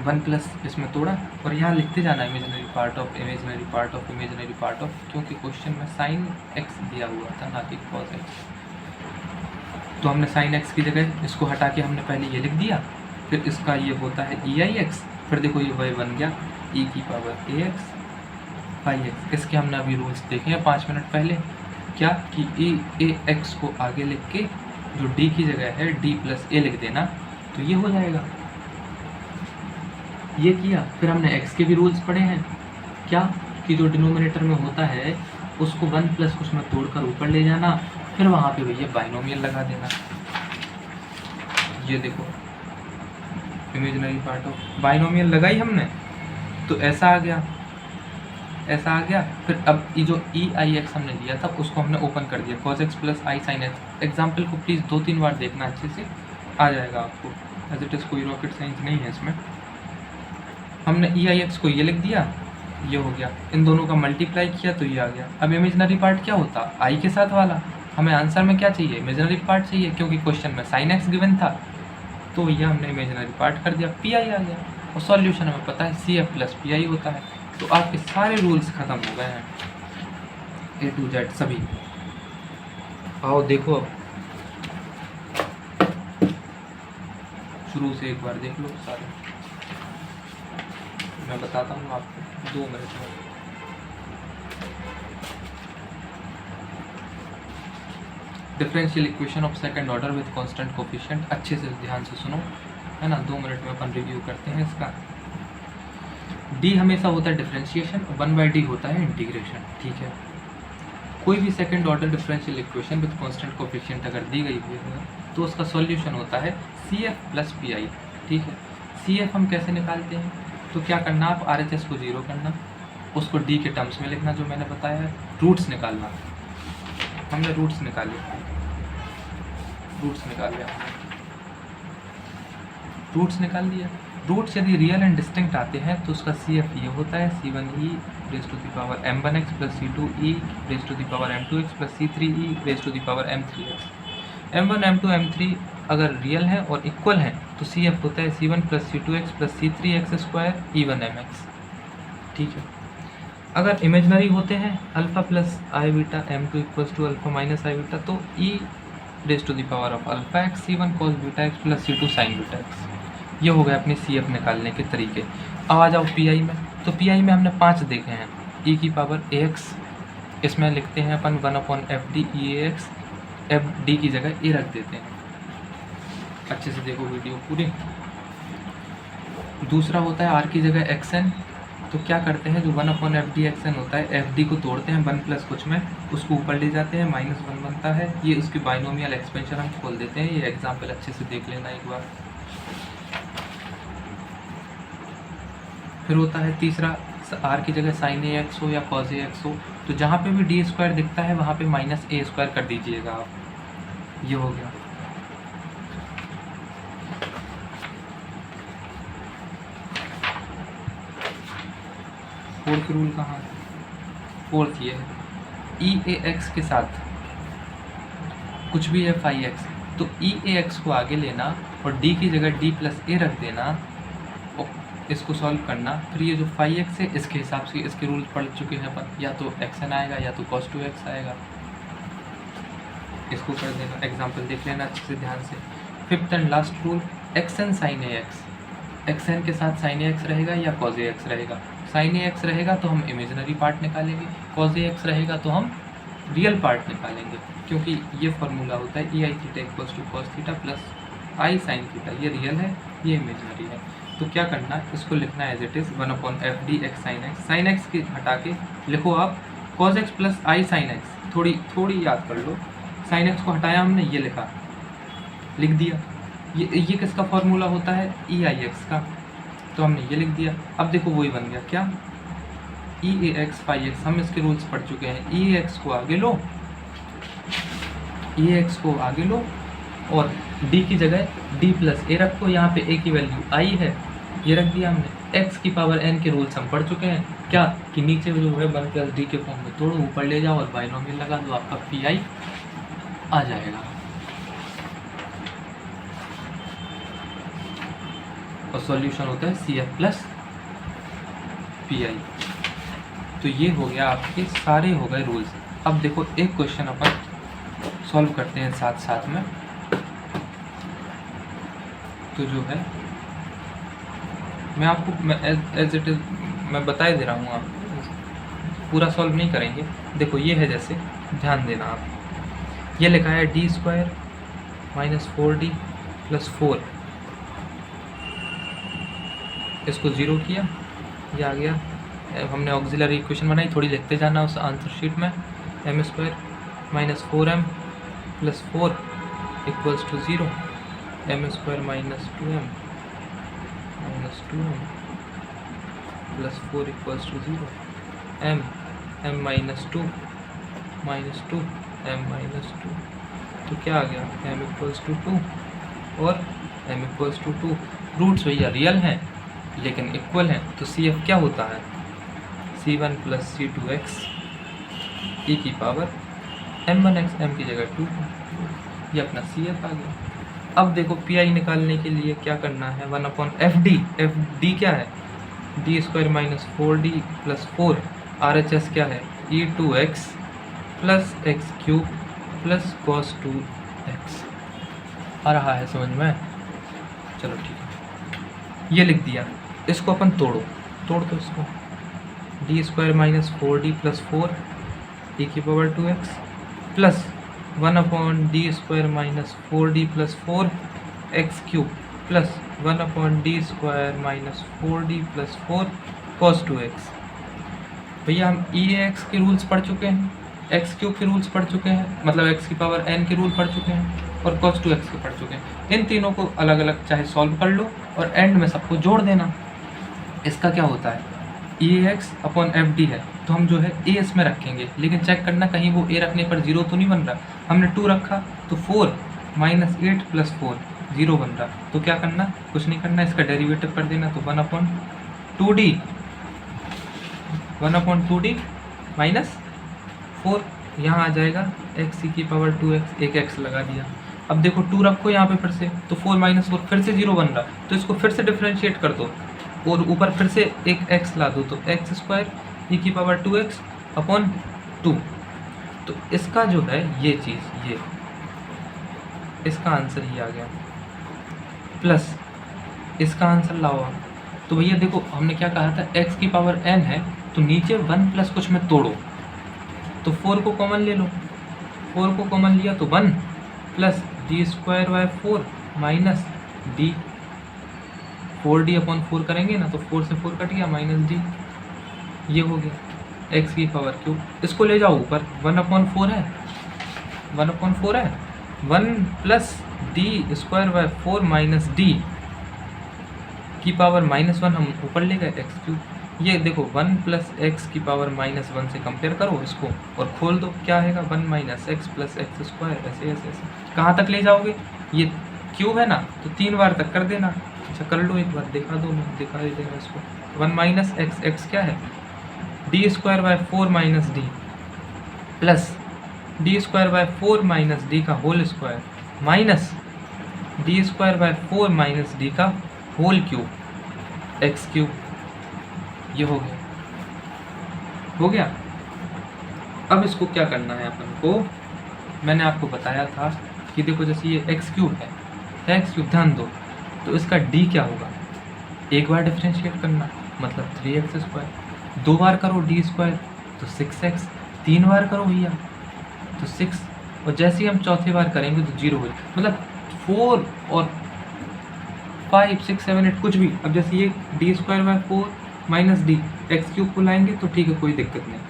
1+ इसमें तोड़ा और यहाँ लिखते जाना imaginary part of imaginary part of imaginary part of, क्योंकि क्वेश्चन में sin x दिया हुआ था ना कि cos x। तो हमने sin x की जगह इसको हटा के हमने पहले ये लिख दिया, फिर इसका ये होता है EIX। फिर देखो ये वही बन गया e⁴ax phi x। इसके हमने अभी रूल्स देखे हैं 5 मिनट पहले, क्या कि EAX को आगे लिख के जो d की जगह है d + a लिख देना, तो ये हो जाएगा। ये किया, फिर हमने x के भी रूल्स पढ़े हैं, क्या कि जो डिनोमिनेटर में होता है उसको 1+ कुछ में तोड़कर ऊपर ले जाना, फिर वहाँ पे भैया बाइनोमियल लगा देना। ये देखो इमेजिनरी पार्ट ऑफ बाइनोमियल लगाई हमने, तो ऐसा आ गया, ऐसा आ गया। फिर अब ये जो EIX हमने लिया था उसको हमने ओपन कर दिया, cos x + i sin x। Example को प्लीज़ 2-3 बार देखना, अच्छे से आ जाएगा आपको, एज इट इज़ कोई रॉकेट साइंस नहीं है इसमें। हमने EIX को ये लिख दिया, ये हो गया, इन दोनों का मल्टीप्लाई किया तो ये आ गया। अब इमेजिनरी पार्ट क्या होता, i के साथ वाला। हमें आंसर में क्या चाहिए, इमेजिनरी पार्ट चाहिए, क्योंकि क्वेश्चन में sin x गिवन था, तो ये हमने इमेजिनरी पार्ट कर दिया, PI आ गया। और सॉल्यूशन हमें पता है CF + PI होता है। तो आपके सारे रूल्स ख़त्म हो गए हैं A to Z सभी। आओ देखो, अब शुरू से एक बार देख लो सारे, मैं बताता हूँ आपको 2 मिनट में। Differential equation of second order with constant coefficient, अच्छे से ध्यान से सुनो, है ना। 2 मिनट में अपन रिव्यू करते हैं इसका। d हमेशा होता है डिफरेंशिएशन, 1/d होता है इंटीग्रेशन, ठीक है। कोई भी second order differential equation with constant coefficient अगर दी गई हुई है तो उसका सॉल्यूशन होता है CF + PI, ठीक है। CF हम कैसे निकालते हैं, तो क्या करना, आप RHS को 0 करना, उसको d के टर्म्स में लिखना जो मैंने बताया है, रूट्स निकालना। हमने रूट्स निकाले, रूट्स निकाल लिया। रूट्स यदि रियल एंड डिस्टिंक्ट आते हैं तो उसका CF ये होता है C1e raise to the power m1x plus c2e raise to the power m2x plus c3e raise to the power m3x। m1 m2 m3 अगर रियल है और इक्वल है तो CF होता है c1 plus c2x plus c3x square e1 mx। ठीक है, अगर इमेजनरी होते हैं alpha plus I beta m2 equals to alpha minus I beta तो e raise to the power of alpha X c1 cos beta X plus c2 sine beta X. ये हो गया अपने CF निकालने के तरीके। अब आ जाओ PI में। तो PI में हमने 5 देखे हैं, e की पावर ax, इसमें लिखते हैं अपन 1/fd EAX, FD की जगह a रख देते हैं। अच्छे से देखो वीडियो पूरी। दूसरा होता है r की जगह xn, तो क्या करते हैं जो 1/fd xn होता है fd को तोड़ते हैं 1 प्लस कुछ में, उसको ऊपर ले जाते हैं -1 बनता है। ये उसकी बाइनोमियल एक्सपेंशन हम खोल देते हैं। ये एग्जाम्पल अच्छे से देख लेना एक बार। फिर होता है तीसरा, r की जगह sin ax हो या cos ax हो, तो जहाँ पे भी डी स्क्वायर दिखता है वहाँ पे -a² कर दीजिएगा आप। ये हो गया। फोर्थ रूल कहाँ है? फोर्थ ये है, EAX के साथ कुछ भी है फाई एक्स, तो EAX को आगे लेना और D की जगह D प्लस a रख देना और इसको सॉल्व करना। फिर ये जो फाई एक्स है इसके हिसाब से इसके रूल पढ़ चुके हैं अपन, या तो xn आएगा या तो cos 2x आएगा। इसको कर देना, एग्जाम्पल देख लेना अच्छे से ध्यान से। Fifth and last rule, xn sin ax, xn के साथ sin ax रहेगा या cos ax रहेगा। sin ax रहेगा तो हम इमेजिनरी पार्ट निकालेंगे, cos ax रहेगा तो हम रियल पार्ट निकालेंगे, क्योंकि ये फार्मूला होता है ei theta equals to cos theta plus I sine theta. ये रियल है, ये इमेजिनरी है। तो क्या करना, इसको लिखना as it is 1/fd x sin x। sin x की हटा के लिखो आप cos x plus I sign x। थोड़ी याद कर लो, sin x को हटाया हमने, ये लिख दिया। ये किसका फार्मूला होता है? EIX का, तो हमने ये लिख दिया। अब देखो वही बन गया क्या, EAX फाई एक्स। हम इसके रूल्स पढ़ चुके हैं। EAX को आगे लो, EAX को आगे लो और D की जगह D प्लस a रखो। यहाँ पे a की वैल्यू i है, ये रख दिया हमने। x की पावर n के रूल्स हम पढ़ चुके हैं, क्या कि नीचे जो है 1 प्लस d के फॉर्म में तोड़ो, ऊपर ले जाओ और बाइनोमियल लगा दो, आपका PI आ जाएगा। और सॉल्यूशन होता है CF प्लस PI। तो ये हो गया, आपके सारे हो गए रूल्स। अब देखो एक क्वेश्चन अपन सॉल्व करते हैं साथ साथ में। तो जो है मैं आपको एज इट इज़ मैं बता ही दे रहा हूँ, आप पूरा सॉल्व नहीं करेंगे। देखो ये है, जैसे ध्यान देना आप, ये लिखा है d² माइनस 4d प्लस 4, इसको ज़ीरो किया, ये आ गया। हमने ऑक्सिलरी इक्वेशन बनाई, थोड़ी लिखते जाना उस आंसर शीट में। m² minus 4m plus 4 equals to 0, m² minus 2m plus 4 equals to 0, m minus 2 m minus 2। तो क्या आ गया, m इक्वल्स टू 2 और m इक्वल्स टू 2। रूट्स भैया रियल हैं लेकिन इक्वल हैं, तो CF क्या होता है, c1 प्लस c2x e की पावर m1x, m की जगह 2, ये अपना CF आ गया। अब देखो PI निकालने के लिए क्या करना है, 1/fd, fd क्या है, d² minus 4d plus 4, RHS क्या है, e2x plus x³ plus cos 2x। आ रहा है समझ में? चलो ठीक है, ये लिख दिया। इसको अपन तोड़ दो इसको, d² minus 4d plus 4 e की power 2x plus 1/d² minus 4d plus 4 x³ plus 1/d² minus 4d plus 4 cos 2x। भैया हम EAX के रूल्स पढ़ चुके हैं, x³ के रूल्स पढ़ चुके हैं, मतलब x की पावर n के रूल पढ़ चुके हैं, और cos 2x के पढ़ चुके हैं। इन तीनों को अलग अलग चाहे सॉल्व कर लो और एंड में सबको जोड़ देना। इसका क्या होता है, EAX/FD है, तो हम जो है a इसमें रखेंगे, लेकिन चेक करना कहीं वो a रखने पर 0 तो नहीं बन रहा। हमने 2 रखा तो 4 माइनस 8 प्लस 4 0 बन रहा। तो क्या करना, कुछ नहीं करना, इसका डेरिवेटिव कर देना, तो 1/2d 1/2d माइनस 4, यहाँ आ जाएगा x की पावर 2x, एक x लगा दिया। अब देखो 2 रखो यहाँ पे फिर से, तो 4 - 4 फिर से 0 बन रहा, तो इसको फिर से डिफ्रेंशिएट कर दो और ऊपर फिर से एक x ला दो, तो x² e की पावर 2x अपॉन 2। तो इसका जो है ये चीज़, ये इसका आंसर ही आ गया, प्लस इसका आंसर लाओ आप। तो भैया देखो हमने क्या कहा था, x की पावर n है तो नीचे 1 प्लस कुछ में तोड़ो, तो 4 को कॉमन ले लो, 4 को कॉमन लिया तो 1 plus d² minus d, 4d upon 4 करेंगे ना तो 4 से 4 कट गया, माइनस d, ये हो गया x की पावर क्यूब। इसको ले जाओ ऊपर, 1/4 है, 1/4 है, 1 प्लस d² माइनस d की पावर -1 हम ऊपर ले गए x³। ये देखो 1 प्लस x की पावर -1 से कंपेयर करो इसको और खोल दो, क्या आएगा 1 - x प्लस x², ऐसे ऐसे ऐसे कहाँ तक ले जाओगे, ये क्यूब है ना तो 3 बार तक कर देना। अच्छा कर लो एक बार, दिखा दो, मैं दिखा ही देगा इसको। 1 - x, x क्या है d² minus d plus d² minus d का whole square minus d² minus d का होल क्यूब, x³। ये हो गया। अब इसको क्या करना है अपन को, मैंने आपको बताया था कि देखो जैसे ये x³ है, x³ ध्यान दो, तो इसका d क्या होगा, एक बार डिफरेंशिएट करना मतलब 3x², 2 बार करो d² तो 6x, 3 बार करो भैया तो 6, और जैसे ही हम चौथी बार करेंगे तो 0 हो जाए, मतलब 4 और 5 6 7 8 कुछ भी। अब जैसे ये d² माइनस d, x³ को लाएंगे तो ठीक है, कोई दिक्कत नहीं।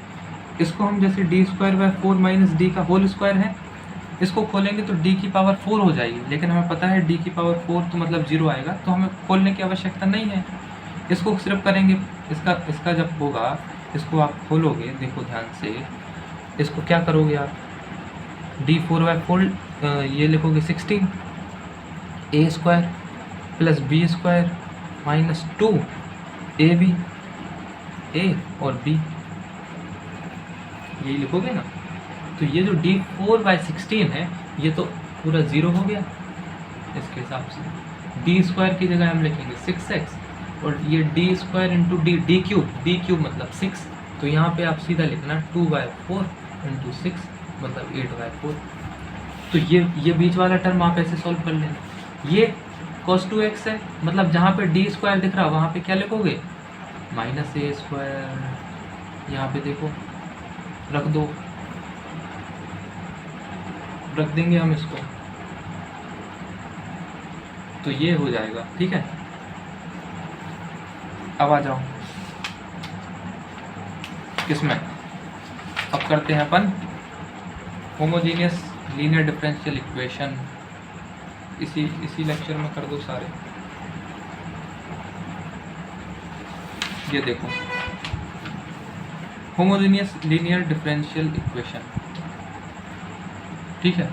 इसको हम जैसे d² माइनस d का होल स्क्वायर है, इसको खोलेंगे तो d की पावर 4 हो जाएगी, लेकिन हमें पता है d की पावर 4 तो मतलब 0 आएगा, तो हमें खोलने की आवश्यकता नहीं है। इसको सिर्फ करेंगे, इसका जब होगा इसको आप खोलोगे, देखो ध्यान से, इसको क्या करोगे आप, d4/4 ये लिखोगे 16 a² plus b² minus 2 ab, a और b, यही लिखोगे ना। तो ये जो d4/16 है ये तो पूरा 0 हो गया इसके हिसाब से, d² की जगह हम लिखेंगे 6x और ये d² इंटू d³ मतलब 6, तो यहाँ पे आप सीधा लिखना 2/4 इंटू 6 मतलब 8/4। तो ये बीच वाला टर्म आप ऐसे सॉल्व कर लेना। ये cos 2x है, मतलब जहाँ पे d² दिख रहा वहाँ पे क्या लिखोगे -a², यहाँ पे देखो रख देंगे हम इसको, तो ये हो जाएगा, ठीक है। अब आ जाओ किसमें, अब करते हैं अपन होमोजीनियस लीनियर डिफरेंशियल इक्वेशन। इसी लेक्चर में कर दो सारे। ये देखो होमोजीनियस लीनियर डिफरेंशियल इक्वेशन, ठीक है।